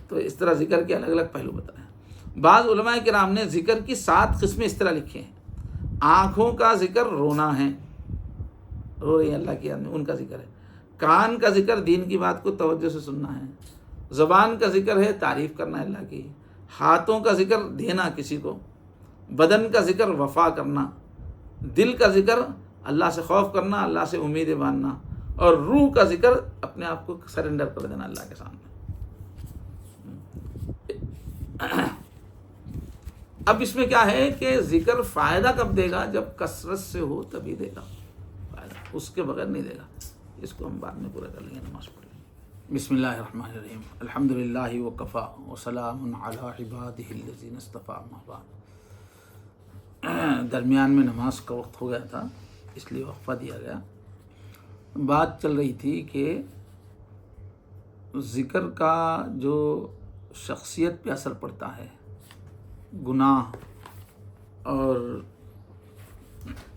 تو اس طرح ذکر کے الگ الگ پہلو بتائے. بعض علماء کرام نے ذکر کی 7 قسمیں اس طرح لکھی ہیں. آنکھوں کا ذکر رونا ہے، رو رہی ہیں اللہ کی یاد میں، ان کا ذکر ہے. کان کا ذکر دین کی بات کو توجہ سے سننا ہے. زبان کا ذکر ہے تعریف کرنا ہے اللہ کی. ہاتھوں کا ذکر دینا کسی کو. بدن کا ذکر وفا کرنا، دل کا ذکر اللہ سے خوف کرنا، اللہ سے امیدیں باندھنا، اور روح کا ذکر اپنے آپ کو سرنڈر کر دینا اللہ کے سامنے۔ اب اس میں کیا ہے کہ ذکر فائدہ کب دے گا؟ جب کثرت سے ہو تبھی دے گا فائدہ، اس کے بغیر نہیں دے گا۔ اس کو ہم بعد میں پورا کر لیں گے، نماز پڑھ لیں گے۔ بسم اللہ الرحمن الرحیم، الحمد للہ وکفا وسلام علی عبادہ الذین اصطفیٰ، اما بعد۔ درمیان میں نماز کا وقت ہو گیا تھا، اس لیے وقفہ دیا گیا۔ بات چل رہی تھی کہ ذکر کا جو شخصیت پہ اثر پڑتا ہے، گناہ اور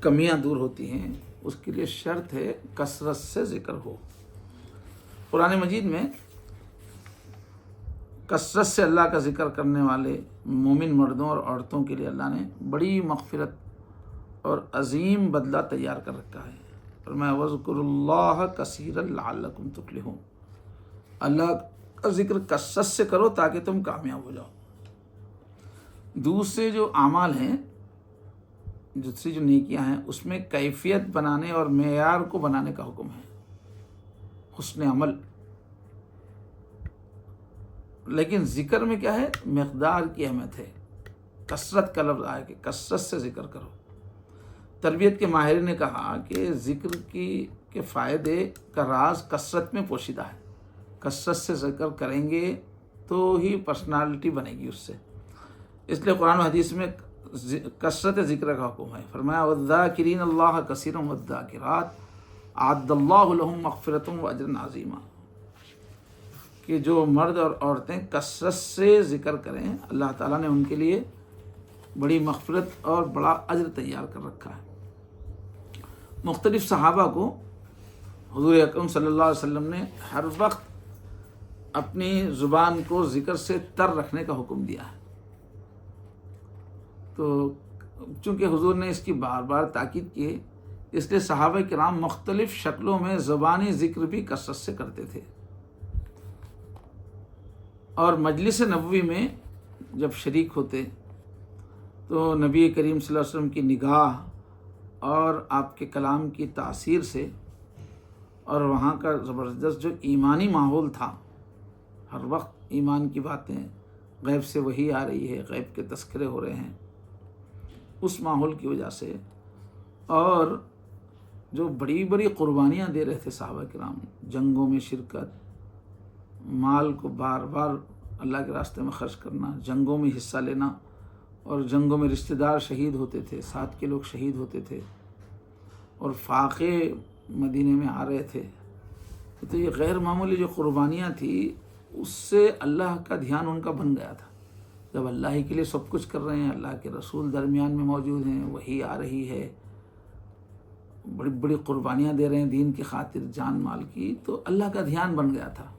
کمیاں دور ہوتی ہیں، اس کے لیے شرط ہے کثرت سے ذکر ہو۔ قرآن مجید میں کثرت سے اللہ کا ذکر کرنے والے مومن مردوں اور عورتوں کے لیے اللہ نے بڑی مغفرت اور عظیم بدلہ تیار کر رکھا ہے۔ فرمایا وَاذْكُرُوا اللَّهَ كَثِيرًا لَعَلَّكُمْ تُفْلِحُونَ، اللہ کا ذکر کثرت سے کرو تاکہ تم کامیاب ہو جاؤ۔ دوسرے جو اعمال ہیں، دوسری جو نیکیاں ہیں، اس میں کیفیت بنانے اور معیار کو بنانے کا حکم ہے، حسن عمل۔ لیکن ذکر میں کیا ہے؟ مقدار کی اہمیت ہے۔ کثرت کا لفظ آیا کہ کثرت سے ذکر کرو۔ تربیت کے ماہر نے کہا کہ ذکر کے فائدے کا راز کثرت میں پوشیدہ ہے۔ کثرت سے ذکر کریں گے تو ہی پرسنالٹی بنے گی اس سے۔ اس لیے قرآن و حدیث میں کثرت ذکر کا حکم ہے۔ فرمایا وَالذَّاكِرِينَ اللَّهَ كَثِيرًا وَالذَّاكِرَاتِ أَعَدَّ اللَّهُ لَهُم مَغْفِرَةً وَأَجْرًا عَظِيمًا، کہ جو مرد اور عورتیں کثرت سے ذکر کریں، اللہ تعالیٰ نے ان کے لیے بڑی مغفرت اور بڑا اجر تیار کر رکھا ہے۔ مختلف صحابہ کو حضور اکرم صلی اللہ علیہ وسلم نے ہر وقت اپنی زبان کو ذکر سے تر رکھنے کا حکم دیا ہے۔ تو چونکہ حضور نے اس کی بار بار تاکید کی ہے، اس لیے صحابہ کرام مختلف شکلوں میں زبانی ذکر بھی کثرت سے کرتے تھے۔ اور مجلس نبوی میں جب شریک ہوتے تو نبی کریم صلی اللہ علیہ وسلم کی نگاہ اور آپ کے کلام کی تاثیر سے اور وہاں کا زبردست جو ایمانی ماحول تھا، ہر وقت ایمان کی باتیں، غیب سے وحی آ رہی ہے، غیب کے تذکرے ہو رہے ہیں، اس ماحول کی وجہ سے، اور جو بڑی بڑی قربانیاں دے رہے تھے صحابہ کرام، جنگوں میں شرکت، مال کو بار بار اللہ کے راستے میں خرچ کرنا، جنگوں میں حصہ لینا، اور جنگوں میں رشتہ دار شہید ہوتے تھے، ساتھ کے لوگ شہید ہوتے تھے، اور فاقے مدینے میں آ رہے تھے، تو یہ غیر معمولی جو قربانیاں تھیں، اس سے اللہ کا دھیان ان کا بن گیا تھا۔ جب اللہ ہی کے لیے سب کچھ کر رہے ہیں، اللہ کے رسول درمیان میں موجود ہیں، وہی آ رہی ہے، بڑی بڑی قربانیاں دے رہے ہیں دین کی خاطر، جان مال کی، تو اللہ کا دھیان بن گیا تھا۔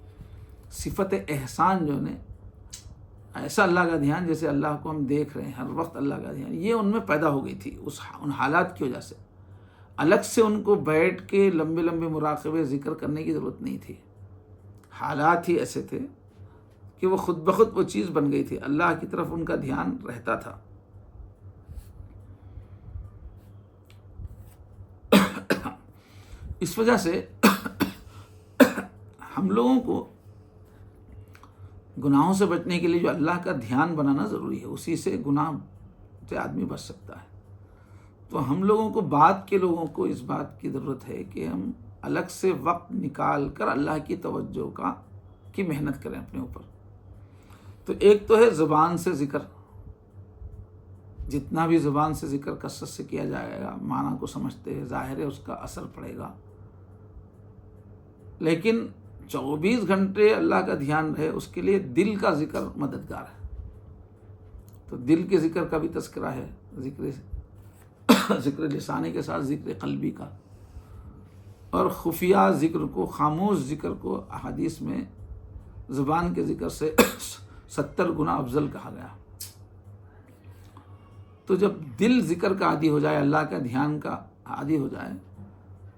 صفت احسان جو نے، ایسا اللہ کا دھیان جیسے اللہ کو ہم دیکھ رہے ہیں، ہر وقت اللہ کا دھیان، یہ ان میں پیدا ہو گئی تھی ان حالات کی وجہ سے۔ الگ سے ان کو بیٹھ کے لمبے لمبے مراقبے ذکر کرنے کی ضرورت نہیں تھی، حالات ہی ایسے تھے کہ وہ خود بخود وہ چیز بن گئی تھی، اللہ کی طرف ان کا دھیان رہتا تھا۔ اس وجہ سے ہم لوگوں کو گناہوں سے بچنے کے لیے جو اللہ کا دھیان بنانا ضروری ہے، اسی سے گناہ سے آدمی بچ سکتا ہے۔ تو ہم لوگوں کو، بعد کے لوگوں کو اس بات کی ضرورت ہے کہ ہم الگ سے وقت نکال کر اللہ کی توجہ کی محنت کریں اپنے اوپر۔ تو ایک تو ہے زبان سے ذکر، جتنا بھی زبان سے ذکر کثرت سے کیا جائے گا، معنی کو سمجھتے ہیں، ظاہر ہے اس کا اثر پڑے گا، لیکن 24 گھنٹے اللہ کا دھیان رہے، اس کے لیے دل کا ذکر مددگار ہے۔ تو دل کے ذکر کا بھی تذکرہ ہے، ذکر لسانی کے ساتھ ذکر قلبی کا، اور خفیہ ذکر کو، خاموش ذکر کو احادیث میں زبان کے ذکر سے 70 گنا افضل کہا گیا۔ تو جب دل ذکر کا عادی ہو جائے، اللہ کا دھیان کا عادی ہو جائے،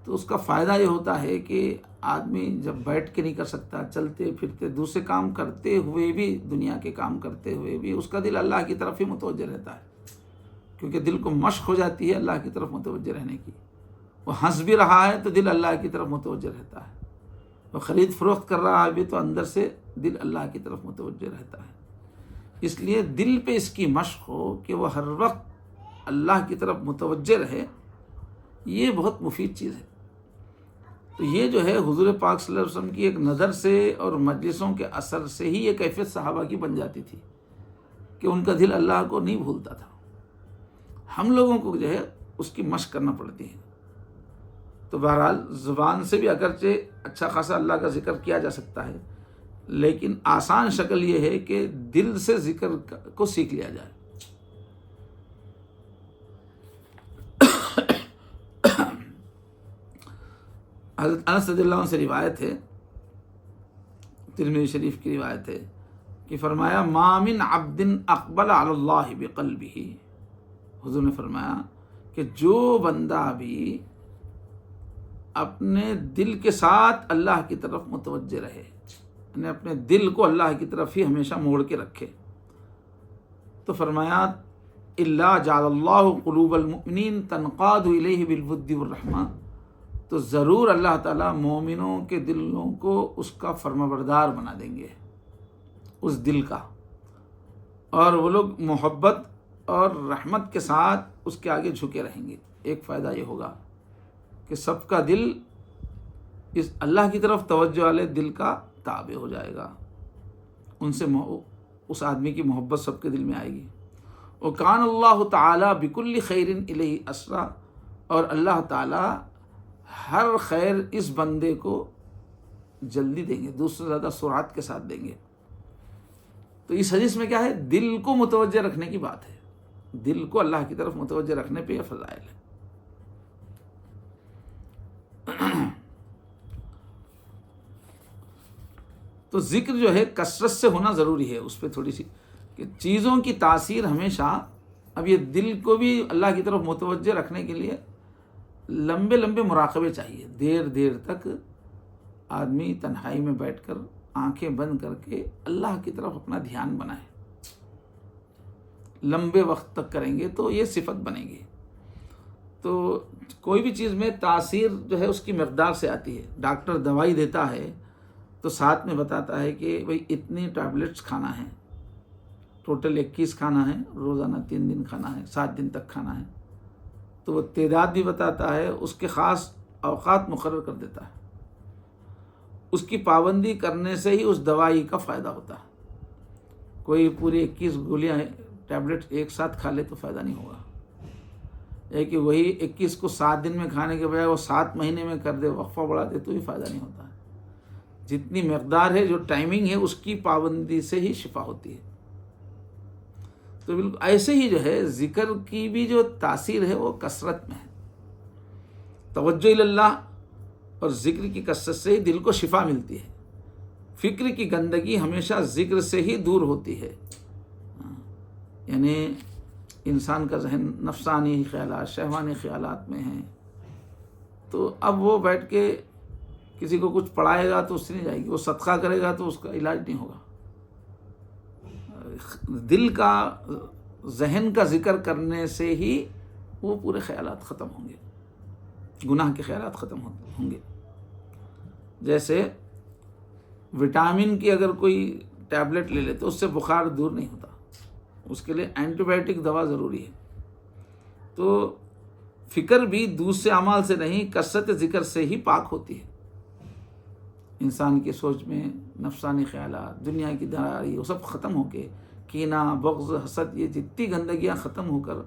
تو اس کا فائدہ یہ ہوتا ہے کہ آدمی جب بیٹھ کے نہیں کر سکتا، چلتے پھرتے، دوسرے کام کرتے ہوئے بھی، دنیا کے کام کرتے ہوئے بھی، اس کا دل اللہ کی طرف ہی متوجہ رہتا ہے۔ کیونکہ دل کو مشق ہو جاتی ہے اللہ کی طرف متوجہ رہنے کی. وہ ہنس بھی رہا ہے تو دل اللہ کی طرف متوجہ رہتا ہے. وہ خرید فروخت کر رہا ہے بھی تو اندر سے دل اللہ کی طرف متوجہ رہتا ہے. اس لیے دل پہ اس کی مشق ہو کہ وہ ہر وقت اللہ کی طرف متوجہ رہے، یہ بہت مفید چیز ہے. تو یہ جو ہے حضور پاک صلی اللہ علیہ وسلم کی ایک نظر سے اور مجلسوں کے اثر سے ہی یہ کیفیت صحابہ کی بن جاتی تھی کہ ان کا دل اللہ کو نہیں بھولتا تھا. ہم لوگوں کو جو ہے اس کی مشق کرنا پڑتی ہے. تو بہرحال زبان سے بھی اگرچہ اچھا خاصا اللہ کا ذکر کیا جا سکتا ہے، لیکن آسان شکل یہ ہے کہ دل سے ذکر کو سیکھ لیا جائے. حضرت انس رضی اللہ عنہ سے روایت ہے، ترمذی شریف کی روایت ہے کہ فرمایا ما من عبد اقبل علی اللہ بقلبہ، حضور نے فرمایا کہ جو بندہ بھی اپنے دل کے ساتھ اللہ کی طرف متوجہ رہے، یعنی اپنے دل کو اللہ کی طرف ہی ہمیشہ موڑ کے رکھے، تو فرمایا الا جعل اللہ قلوب المؤمنین تنقاد الیہ بالود والرحمہ، تو ضرور اللہ تعالیٰ مومنوں کے دلوں کو اس کا فرمانبردار بنا دیں گے، اس دل کا، اور وہ لوگ محبت اور رحمت کے ساتھ اس کے آگے جھکے رہیں گے. ایک فائدہ یہ ہوگا کہ سب کا دل اس اللہ کی طرف توجہ والے دل کا تابع ہو جائے گا، ان سے اس آدمی کی محبت سب کے دل میں آئے گی. وَكَانَ اللَّهُ تَعَالَى بِكُلِّ خَيْرٍ إِلَيْهِ أَسْرَى، اور اللہ تعالیٰ ہر خیر اس بندے کو جلدی دیں گے، دوسرے سے زیادہ سرعت کے ساتھ دیں گے. تو اس حدیث میں کیا ہے؟ دل کو متوجہ رکھنے کی بات ہے. دل کو اللہ کی طرف متوجہ رکھنے پہ یہ فضائل ہے. تو ذکر جو ہے کثرت سے ہونا ضروری ہے. اس پہ تھوڑی سی کہ چیزوں کی تاثیر ہمیشہ، اب یہ دل کو بھی اللہ کی طرف متوجہ رکھنے کے لیے لمبے لمبے مراقبے چاہیے. دیر دیر تک آدمی تنہائی میں بیٹھ کر آنکھیں بند کر کے اللہ کی طرف اپنا دھیان بنائے. لمبے وقت تک کریں گے تو یہ صفت بنے گی. تو کوئی بھی چیز میں تاثیر جو ہے اس کی مقدار سے آتی ہے. ڈاکٹر دوائی دیتا ہے تو ساتھ میں بتاتا ہے کہ بھئی اتنی ٹیبلٹس کھانا ہے، ٹوٹل 21 کھانا ہے، روزانہ 3 دن کھانا ہے، 7 دن تک کھانا ہے. تو وہ تعداد بھی بتاتا ہے، اس کے خاص اوقات مقرر کر دیتا ہے. اس کی پابندی کرنے سے ہی اس دوائی کا فائدہ ہوتا ہے. کوئی پوری 21 گولیاں ٹیبلٹ ایک ساتھ کھا لے تو فائدہ نہیں ہوگا. ہے کہ وہی 21 کو 7 دن میں کھانے کے بجائے وہ 7 مہینے میں کر دے، وقفہ بڑھا دے تو بھی فائدہ نہیں ہوتا ہے. جتنی مقدار ہے، جو ٹائمنگ ہے، اس کی پابندی سے ہی شفا ہوتی ہے. تو بالکل ایسے ہی جو ہے ذکر کی بھی جو تاثیر ہے وہ کثرت میں ہے. توجہ اللہ اور ذکر کی کثرت سے ہی دل کو شفا ملتی ہے. فکر کی گندگی ہمیشہ ذکر سے ہی دور ہوتی ہے. یعنی انسان کا ذہن نفسانی خیالات، شہوانی خیالات میں ہیں، تو اب وہ بیٹھ کے کسی کو کچھ پڑھائے گا تو اس سے نہیں جائے گی، وہ صدقہ کرے گا تو اس کا علاج نہیں ہوگا. دل کا، ذہن کا ذکر کرنے سے ہی وہ پورے خیالات ختم ہوں گے، گناہ کے خیالات ختم ہوں گے. جیسے وٹامن کی اگر کوئی ٹیبلٹ لے لے تو اس سے بخار دور نہیں ہوتا، اس کے لیے اینٹی بائیوٹک دوا ضروری ہے. تو فکر بھی دوسرے اعمال سے نہیں، کثرت ذکر سے ہی پاک ہوتی ہے. انسان کی سوچ میں نفسانی خیالات، دنیا کی دھاری، وہ سب ختم ہو کے کینہ، بغض، حسد، یہ جتنی گندگیاں ختم ہو کر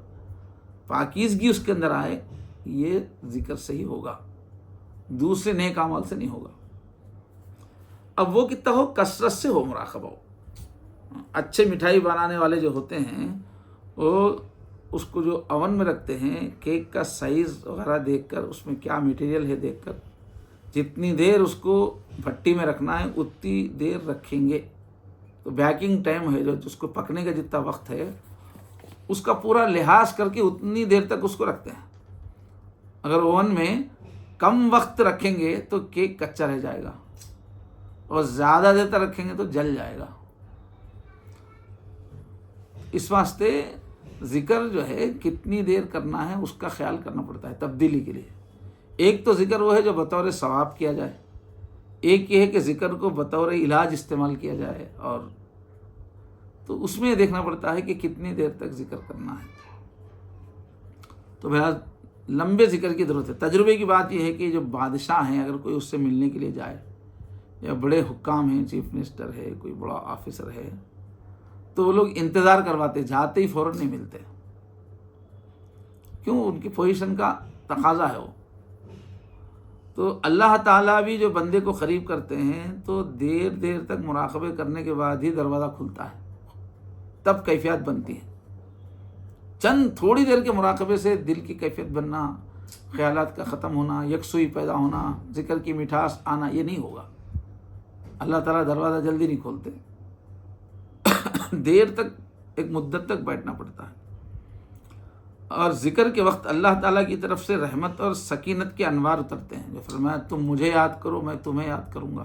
پاکیزگی اس کے اندر آئے، یہ ذکر سے ہی ہوگا، دوسرے نیک اعمال سے نہیں ہوگا. اب وہ کتنا ہو، کثرت سے ہو مراقبہ ہو. اچھے مٹھائی بنانے والے جو ہوتے ہیں وہ اس کو جو اوون میں رکھتے ہیں، کیک کا سائز وغیرہ دیکھ کر، اس میں کیا میٹیریل ہے دیکھ کر، جتنی دیر اس کو بھٹی میں رکھنا ہے اتنی دیر رکھیں گے. تو بیکنگ ٹائم ہے جو اس کو پکنے کا جتنا وقت ہے، اس کا پورا لحاظ کر کے اتنی دیر تک اس کو رکھتے ہیں. اگر اوون میں کم وقت رکھیں گے تو کیک کچا رہ جائے گا، اور زیادہ دیر تک رکھیں گے تو جل جائے گا. اس واسطے ذکر جو ہے کتنی دیر کرنا ہے اس کا خیال کرنا پڑتا ہے تبدیلی کے لیے. ایک تو ذکر وہ ہے جو بطور ثواب کیا جائے، ایک یہ ہے کہ ذکر کو بطور علاج استعمال کیا جائے، اور تو اس میں دیکھنا پڑتا ہے کہ کتنی دیر تک ذکر کرنا ہے. تو بہرحال لمبے ذکر کی ضرورت ہے. تجربے کی بات یہ ہے کہ جو بادشاہ ہیں اگر کوئی اس سے ملنے کے لیے جائے، یا بڑے حکام ہیں، چیف منسٹر ہے، کوئی بڑا آفیسر ہے، تو وہ لوگ انتظار کرواتے، جاتے ہی فوراً نہیں ملتے. کیوں؟ ان کی پوزیشن کا تقاضا ہے وہ. تو اللہ تعالیٰ بھی جو بندے کو قریب کرتے ہیں تو دیر دیر تک مراقبے کرنے کے بعد ہی دروازہ کھلتا ہے، تب کیفیت بنتی ہے. چند تھوڑی دیر کے مراقبے سے دل کی کیفیت بننا، خیالات کا ختم ہونا، یکسوئی پیدا ہونا، ذکر کی مٹھاس آنا، یہ نہیں ہوگا. اللہ تعالیٰ دروازہ جلدی نہیں کھولتے، دیر تک، ایک مدت تک بیٹھنا پڑتا ہے. اور ذکر کے وقت اللہ تعالیٰ کی طرف سے رحمت اور سکینت کے انوار اترتے ہیں. جو فرمایا تم مجھے یاد کرو میں تمہیں یاد کروں گا.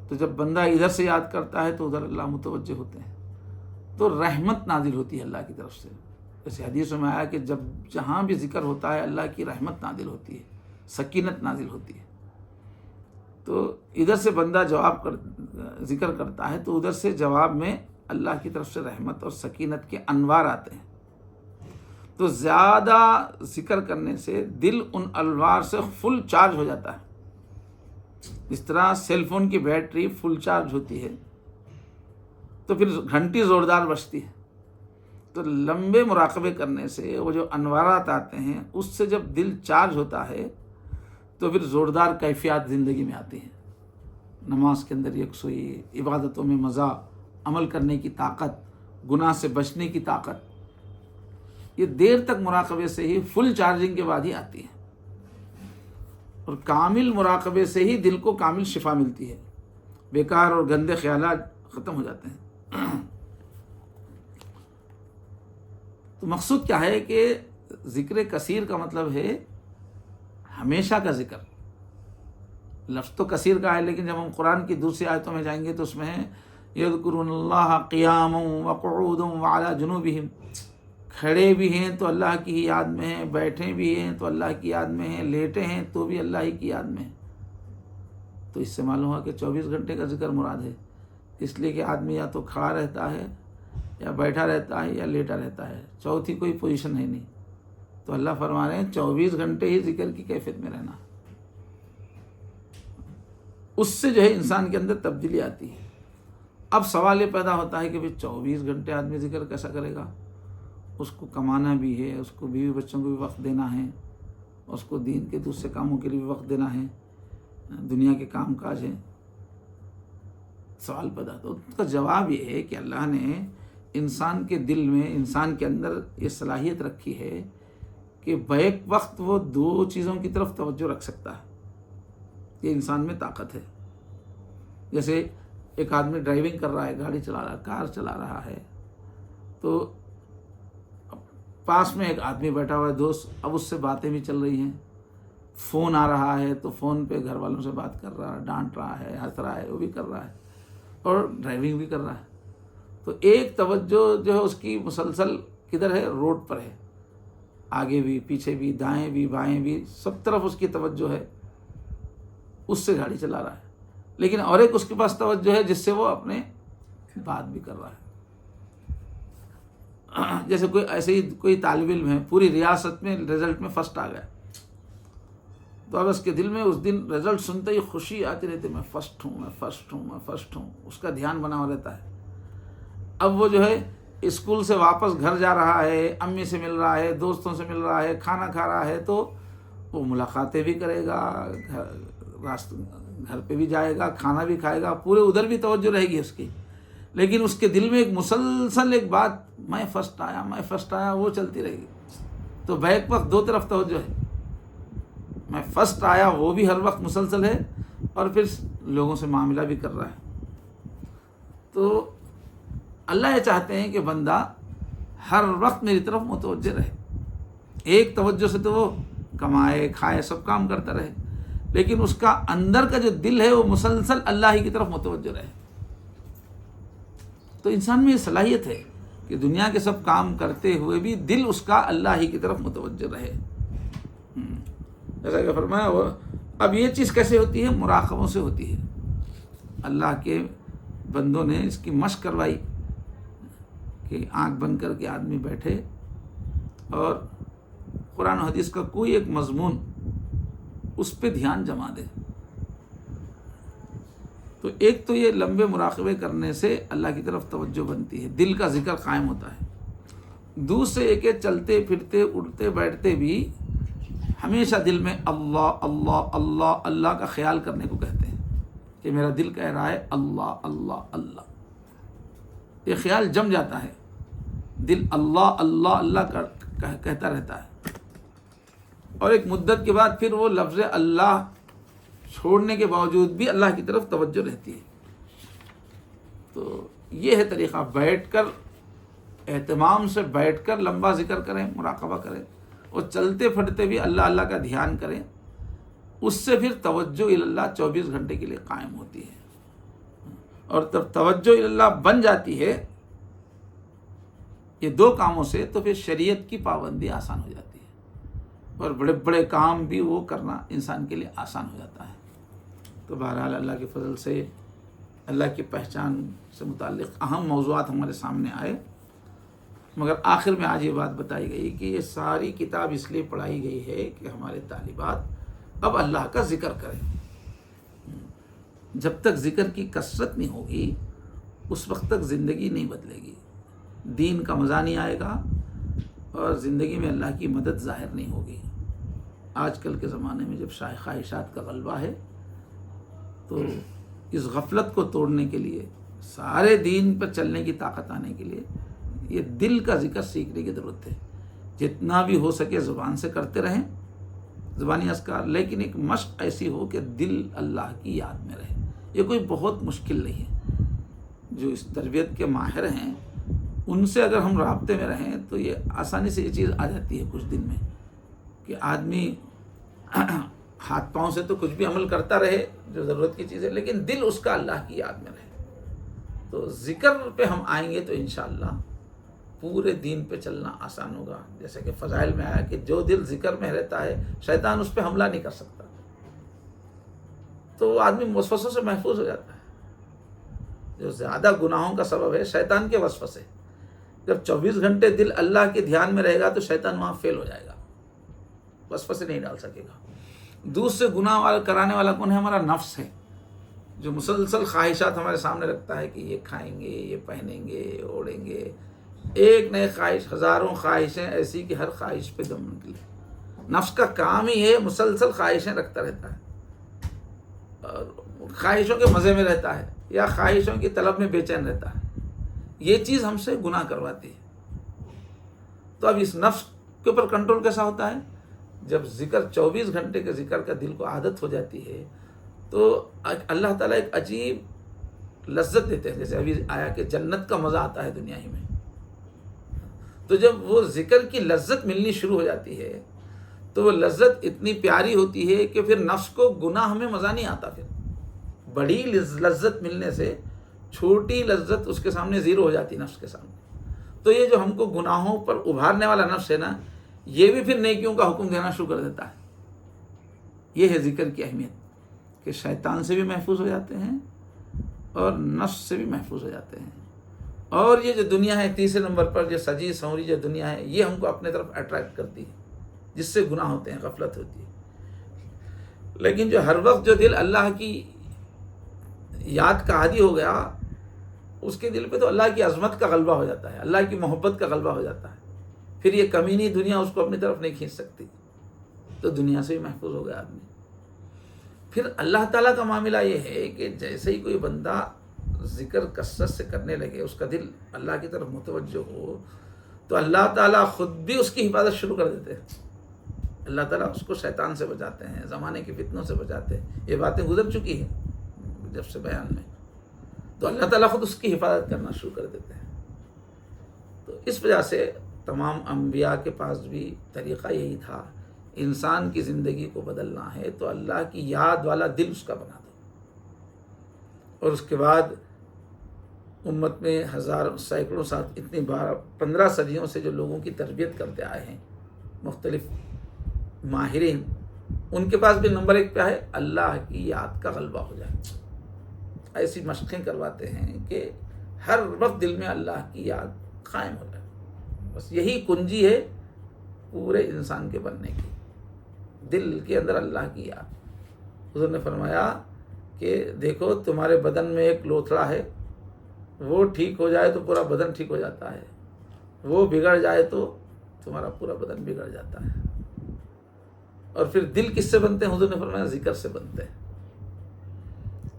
تو جب بندہ ادھر سے یاد کرتا ہے تو ادھر اللہ متوجہ ہوتے ہیں، تو رحمت نازل ہوتی ہے اللہ کی طرف سے. جیسے حدیث میں آیا کہ جب جہاں بھی ذکر ہوتا ہے اللہ کی رحمت نازل ہوتی ہے، سکینت نازل ہوتی ہے. تو ادھر سے بندہ ذکر کرتا ہے تو ادھر سے جواب میں اللہ کی طرف سے رحمت اور سکینت کے انوار آتے ہیں. تو زیادہ ذکر کرنے سے دل ان انوار سے فل چارج ہو جاتا ہے. اس طرح سیل فون کی بیٹری فل چارج ہوتی ہے تو پھر گھنٹی زوردار بجتی ہے. تو لمبے مراقبے کرنے سے وہ جو انوارات آتے ہیں اس سے جب دل چارج ہوتا ہے تو پھر زوردار کیفیات زندگی میں آتی ہیں. نماز کے اندر یکسوئی، عبادتوں میں مزہ، عمل کرنے کی طاقت، گناہ سے بچنے کی طاقت، یہ دیر تک مراقبے سے ہی، فل چارجنگ کے بعد ہی آتی ہے. اور کامل مراقبے سے ہی دل کو کامل شفا ملتی ہے، بیکار اور گندے خیالات ختم ہو جاتے ہیں. تو مقصود کیا ہے کہ ذکر کثیر کا مطلب ہے ہمیشہ کا ذکر. لفظ تو کثیر کا ہے، لیکن جب ہم قرآن کی دوسری آیتوں میں جائیں گے تو اس میں ہے یذکرون اللہ قیاما وقعودا وعلی جنوبہم. کھڑے بھی ہیں تو اللہ کی ہی یاد میں ہیں، بیٹھے بھی ہیں تو اللہ کی یاد میں ہیں، لیٹے ہیں تو بھی اللہ ہی کی یاد میں ہیں. تو اس سے معلوم ہوا کہ 24 گھنٹے کا ذکر مراد ہے، اس لیے کہ آدمی یا تو کھڑا رہتا ہے یا بیٹھا رہتا ہے یا لیٹا رہتا ہے، چوتھی کوئی پوزیشن ہے نہیں. تو اللہ فرما رہے ہیں 24 گھنٹے ہی ذکر کی کیفیت میں رہنا. اس سے جو ہے انسان کے اندر تبدیلی آتی ہے. اب سوال یہ پیدا ہوتا ہے کہ 24 گھنٹے آدمی ذکر کیسا کرے گا؟ اس کو کمانا بھی ہے، اس کو بیوی بچوں کو بھی وقت دینا ہے، اس کو دین کے دوسرے کاموں کے لیے بھی وقت دینا ہے، دنیا کے کام کاج ہیں. سوال پیدا تو اس کا جواب یہ ہے کہ اللہ نے انسان کے دل میں، انسان کے اندر یہ صلاحیت رکھی ہے کہ بیک وقت وہ دو چیزوں کی طرف توجہ رکھ سکتا ہے. یہ انسان میں طاقت ہے. جیسے ایک آدمی ڈرائیونگ کر رہا ہے، گاڑی چلا رہا ہے، کار چلا رہا ہے، تو پاس میں ایک آدمی بیٹھا ہوا ہے دوست، اب اس سے باتیں بھی چل رہی ہیں، فون آ رہا ہے تو فون پہ گھر والوں سے بات کر رہا ہے، ڈانٹ رہا ہے، ہنس رہا ہے، وہ بھی کر رہا ہے اور ڈرائیونگ بھی کر رہا ہے. تو ایک توجہ جو ہے اس کی مسلسل کدھر ہے؟ روڈ پر ہے. آگے بھی، پیچھے بھی، دائیں بھی، بائیں بھی، سب طرف اس کی توجہ ہے، اس سے گاڑی چلا رہا ہے. لیکن اور ایک اس کے پاس توجہ ہے جس سے وہ اپنے بات بھی کر رہا ہے. جیسے کوئی ایسے ہی کوئی طالب علم ہے، پوری ریاست میں رزلٹ میں فرسٹ آ گیا، تو اب اس کے دل میں اس دن رزلٹ سنتے ہی خوشی آتی رہتی، میں فرسٹ ہوں، میں فرسٹ ہوں، میں فرسٹ ہوں. اس کا دھیان بنا ہوا رہتا ہے. اب وہ جو ہے اسکول سے واپس گھر جا رہا ہے، امی سے مل رہا ہے، دوستوں سے مل رہا ہے، کھانا کھا رہا ہے، تو وہ ملاقاتیں بھی کرے گا، گھر پہ بھی جائے گا، کھانا بھی کھائے گا، پورے ادھر بھی توجہ رہے گی اس کی. لیکن اس کے دل میں ایک مسلسل ایک بات، میں فرسٹ آیا، میں فرسٹ آیا، وہ چلتی رہے گی. تو بیک وقت دو طرف توجہ ہے، میں فرسٹ آیا وہ بھی ہر وقت مسلسل ہے، اور پھر لوگوں سے معاملہ بھی کر رہا ہے. تو اللہ یہ چاہتے ہیں کہ بندہ ہر وقت میری طرف متوجہ رہے. ایک توجہ سے تو وہ کمائے، کھائے، سب کام کرتا رہے، لیکن اس کا اندر کا جو دل ہے وہ مسلسل اللہ ہی کی طرف متوجہ رہے. تو انسان میں یہ صلاحیت ہے کہ دنیا کے سب کام کرتے ہوئے بھی دل اس کا اللہ ہی کی طرف متوجہ رہے. جیسا کہ فرمایا وہ اب یہ چیز کیسے ہوتی ہے؟ مراقبوں سے ہوتی ہے. اللہ کے بندوں نے اس کی مشق کروائی کہ آنکھ بند کر کے آدمی بیٹھے اور قرآن و حدیث کا کوئی ایک مضمون اس پہ دھیان جما دے. تو ایک تو یہ لمبے مراقبے کرنے سے اللہ کی طرف توجہ بنتی ہے، دل کا ذکر قائم ہوتا ہے. دوسرے ایک چلتے پھرتے اٹھتے بیٹھتے بھی ہمیشہ دل میں اللہ اللہ اللہ اللہ کا خیال کرنے کو کہتے ہیں کہ میرا دل کہہ رہا ہے اللہ اللہ اللہ. یہ خیال جم جاتا ہے، دل اللہ اللہ اللہ کہتا رہتا ہے. اور ایک مدت کے بعد پھر وہ لفظ اللہ چھوڑنے کے باوجود بھی اللہ کی طرف توجہ رہتی ہے. تو یہ ہے طریقہ، بیٹھ کر اہتمام سے بیٹھ کر لمبا ذکر کریں، مراقبہ کریں، اور چلتے پھرتے بھی اللہ اللہ کا دھیان کریں. اس سے پھر توجہ اللہ 24 گھنٹے کے لیے قائم ہوتی ہے. اور تب توجہ اللہ بن جاتی ہے یہ دو کاموں سے، تو پھر شریعت کی پابندی آسان ہو جاتی ہے اور بڑے بڑے کام بھی وہ کرنا انسان کے لیے آسان ہو جاتا ہے. تو بہرحال اللہ کے فضل سے اللہ کی پہچان سے متعلق اہم موضوعات ہمارے سامنے آئے، مگر آخر میں آج یہ بات بتائی گئی کہ یہ ساری کتاب اس لیے پڑھائی گئی ہے کہ ہمارے طالبات اب اللہ کا ذکر کریں. جب تک ذکر کی کثرت نہیں ہوگی اس وقت تک زندگی نہیں بدلے گی، دین کا مزہ نہیں آئے گا اور زندگی میں اللہ کی مدد ظاہر نہیں ہوگی. آج کل کے زمانے میں جب خواہشات کا غلبہ ہے تو اس غفلت کو توڑنے کے لیے، سارے دین پر چلنے کی طاقت آنے کے لیے یہ دل کا ذکر سیکھنے کی ضرورت ہے. جتنا بھی ہو سکے زبان سے کرتے رہیں، زبانی اذکار، لیکن ایک مشق ایسی ہو کہ دل اللہ کی یاد میں رہے. یہ کوئی بہت مشکل نہیں ہے. جو اس تربیت کے ماہر ہیں ان سے اگر ہم رابطے میں رہیں تو یہ آسانی سے یہ چیز آ جاتی ہے کچھ دن میں، کہ آدمی ہاتھ پاؤں سے تو کچھ بھی عمل کرتا رہے جو ضرورت کی چیز ہے، لیکن دل اس کا اللہ کی یاد میں رہے. تو ذکر پہ ہم آئیں گے تو انشاءاللہ پورے دین پہ چلنا آسان ہوگا. جیسے کہ فضائل میں آیا کہ جو دل ذکر میں رہتا ہے شیطان اس پہ حملہ نہیں کر سکتا. تو وہ آدمی وسوسوں سے محفوظ ہو جاتا ہے. جو زیادہ گناہوں کا سبب ہے شیطان کے وسوسے. جب 24 گھنٹے دل اللہ کے دھیان میں رہے گا تو شیطان وہاں فیل ہو جائے گا، وسوسے نہیں ڈال سکے گا. دوسرے گناہ کرانے والا کون ہے؟ ہمارا نفس ہے، جو مسلسل خواہشات ہمارے سامنے رکھتا ہے کہ یہ کھائیں گے، یہ پہنیں گے، اوڑھیں گے. ایک نئے خواہش، ہزاروں خواہشیں ایسی کہ ہر خواہش پہ دم نکلے. نفس کا کام ہی ہے مسلسل خواہشیں رکھتا رہتا ہے اور خواہشوں کے مزے میں رہتا ہے یا خواہشوں کی طلب میں بے چین رہتا ہے. یہ چیز ہم سے گناہ کرواتی ہے. تو اب اس نفس کے اوپر کنٹرول کیسا ہوتا ہے؟ جب ذکر 24 گھنٹے کے ذکر کا دل کو عادت ہو جاتی ہے تو اللہ تعالیٰ ایک عجیب لذت دیتے ہیں. جیسے ابھی آیا کہ جنت کا مزہ آتا ہے دنیا ہی میں. تو جب وہ ذکر کی لذت ملنی شروع ہو جاتی ہے تو وہ لذت اتنی پیاری ہوتی ہے کہ پھر نفس کو گناہ میں مزہ نہیں آتا. پھر بڑی لذت ملنے سے چھوٹی لذت اس کے سامنے زیرو ہو جاتی نفس کے سامنے. تو یہ جو ہم کو گناہوں پر ابھارنے والا نفس ہے نا، یہ بھی پھر نیکیوں کا حکم دینا شروع کر دیتا ہے. یہ ہے ذکر کی اہمیت کہ شیطان سے بھی محفوظ ہو جاتے ہیں اور نفس سے بھی محفوظ ہو جاتے ہیں. اور یہ جو دنیا ہے تیسرے نمبر پر، جو سجی سنوری جو دنیا ہے، یہ ہم کو اپنے طرف اٹریکٹ کرتی ہے، جس سے گناہ ہوتے ہیں، غفلت ہوتی ہے. لیکن جو ہر وقت جو دل اللہ کی یاد کا عادی ہو گیا، اس کے دل پہ تو اللہ کی عظمت کا غلبہ ہو جاتا ہے، اللہ کی محبت کا غلبہ ہو جاتا ہے. پھر یہ کمینی دنیا اس کو اپنی طرف نہیں کھینچ سکتی. تو دنیا سے بھی محفوظ ہو گیا آدمی. پھر اللہ تعالیٰ کا معاملہ یہ ہے کہ جیسے ہی کوئی بندہ ذکر کثرت سے کرنے لگے، اس کا دل اللہ کی طرف متوجہ ہو، تو اللہ تعالیٰ خود بھی اس کی حفاظت شروع کر دیتے ہیں. اللہ تعالیٰ اس کو شیطان سے بچاتے ہیں، زمانے کی فتنوں سے بچاتے ہیں. یہ باتیں گزر چکی ہیں جب سے بیان میں. تو اللہ تعالیٰ خود اس کی حفاظت کرنا شروع کر دیتے ہیں. تو اس وجہ سے تمام انبیاء کے پاس بھی طریقہ یہی تھا. انسان کی زندگی کو بدلنا ہے تو اللہ کی یاد والا دل اس کا بنا دو، اور اس کے بعد امت میں ہزاروں سینکڑوں سال اتنی 15 صدیوں سے جو لوگوں کی تربیت کرتے آئے ہیں مختلف ماہرین، ان کے پاس بھی نمبر 1 پہ ہے اللہ کی یاد کا غلبہ ہو جائے۔ ایسی مشقیں کرواتے ہیں کہ ہر وقت دل میں اللہ کی یاد قائم ہو جائے۔ بس یہی کنجی ہے پورے انسان کے بننے کی، دل کے اندر اللہ کی یاد۔ حضور نے فرمایا کہ دیکھو تمہارے بدن میں ایک لوتھڑا ہے، وہ ٹھیک ہو جائے تو پورا بدن ٹھیک ہو جاتا ہے، وہ بگڑ جائے تو تمہارا پورا بدن بگڑ جاتا ہے۔ اور پھر دل کس سے بنتے ہیں؟ حضور نے فرمایا ذکر سے بنتے ہیں۔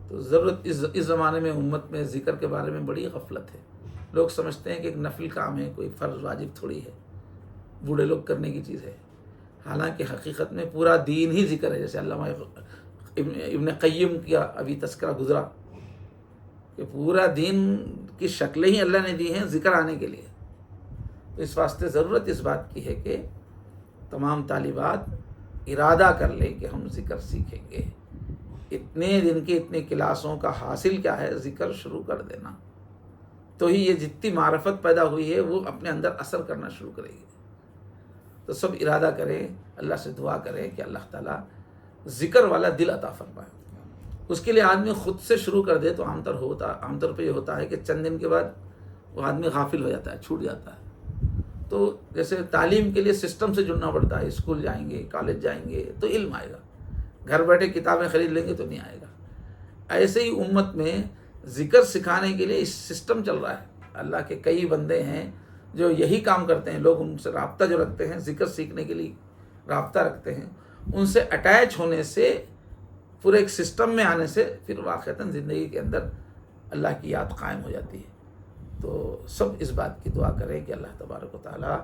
تو ضرورت اس زمانے میں امت میں ذکر کے بارے میں بڑی غفلت ہے۔ لوگ سمجھتے ہیں کہ ایک نفل کام ہے، کوئی فرض واجب تھوڑی ہے، بوڑھے لوگ کرنے کی چیز ہے۔ حالانکہ حقیقت میں پورا دین ہی ذکر ہے۔ جیسے علامہ ابن قیم کا ابھی تذکرہ گزرا کہ پورا دین کی شکلیں ہی اللہ نے دی ہیں ذکر آنے کے لیے۔ تو اس واسطے ضرورت اس بات کی ہے کہ تمام طالبات ارادہ کر لیں کہ ہم ذکر سیکھیں گے۔ اتنے دن کی اتنی کلاسوں کا حاصل کیا ہے؟ ذکر شروع کر دینا، تو ہی یہ جتنی معرفت پیدا ہوئی ہے وہ اپنے اندر اثر کرنا شروع کرے گی۔ تو سب ارادہ کریں، اللہ سے دعا کریں کہ اللہ تعالیٰ ذکر والا دل عطا فرمائے۔ اس کے لیے آدمی خود سے شروع کر دے تو عام طور پہ یہ ہوتا ہے کہ چند دن کے بعد وہ آدمی غافل ہو جاتا ہے، چھوٹ جاتا ہے۔ تو جیسے تعلیم کے لیے سسٹم سے جڑنا پڑتا ہے، اسکول جائیں گے، کالج جائیں گے تو علم آئے گا، گھر بیٹھے کتابیں خرید لیں گے تو نہیں آئے گا۔ ایسے ہی امت میں ذکر سکھانے کے لیے اس سسٹم چل رہا ہے۔ اللہ کے کئی بندے ہیں جو یہی کام کرتے ہیں، لوگ ان سے رابطہ جو رکھتے ہیں، ذکر سیکھنے کے لیے رابطہ رکھتے ہیں، ان سے اٹیچ ہونے سے، پورے ایک سسٹم میں آنے سے پھر واقعتاً زندگی کے اندر اللہ کی یاد قائم ہو جاتی ہے۔ تو سب اس بات کی دعا کریں کہ اللہ تبارک و تعالی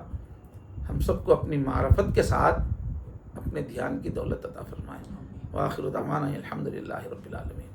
ہم سب کو اپنی معرفت کے ساتھ اپنے دھیان کی دولت عطا فرمائے۔ وآخر دعوانا الحمدللہ رب العالمین۔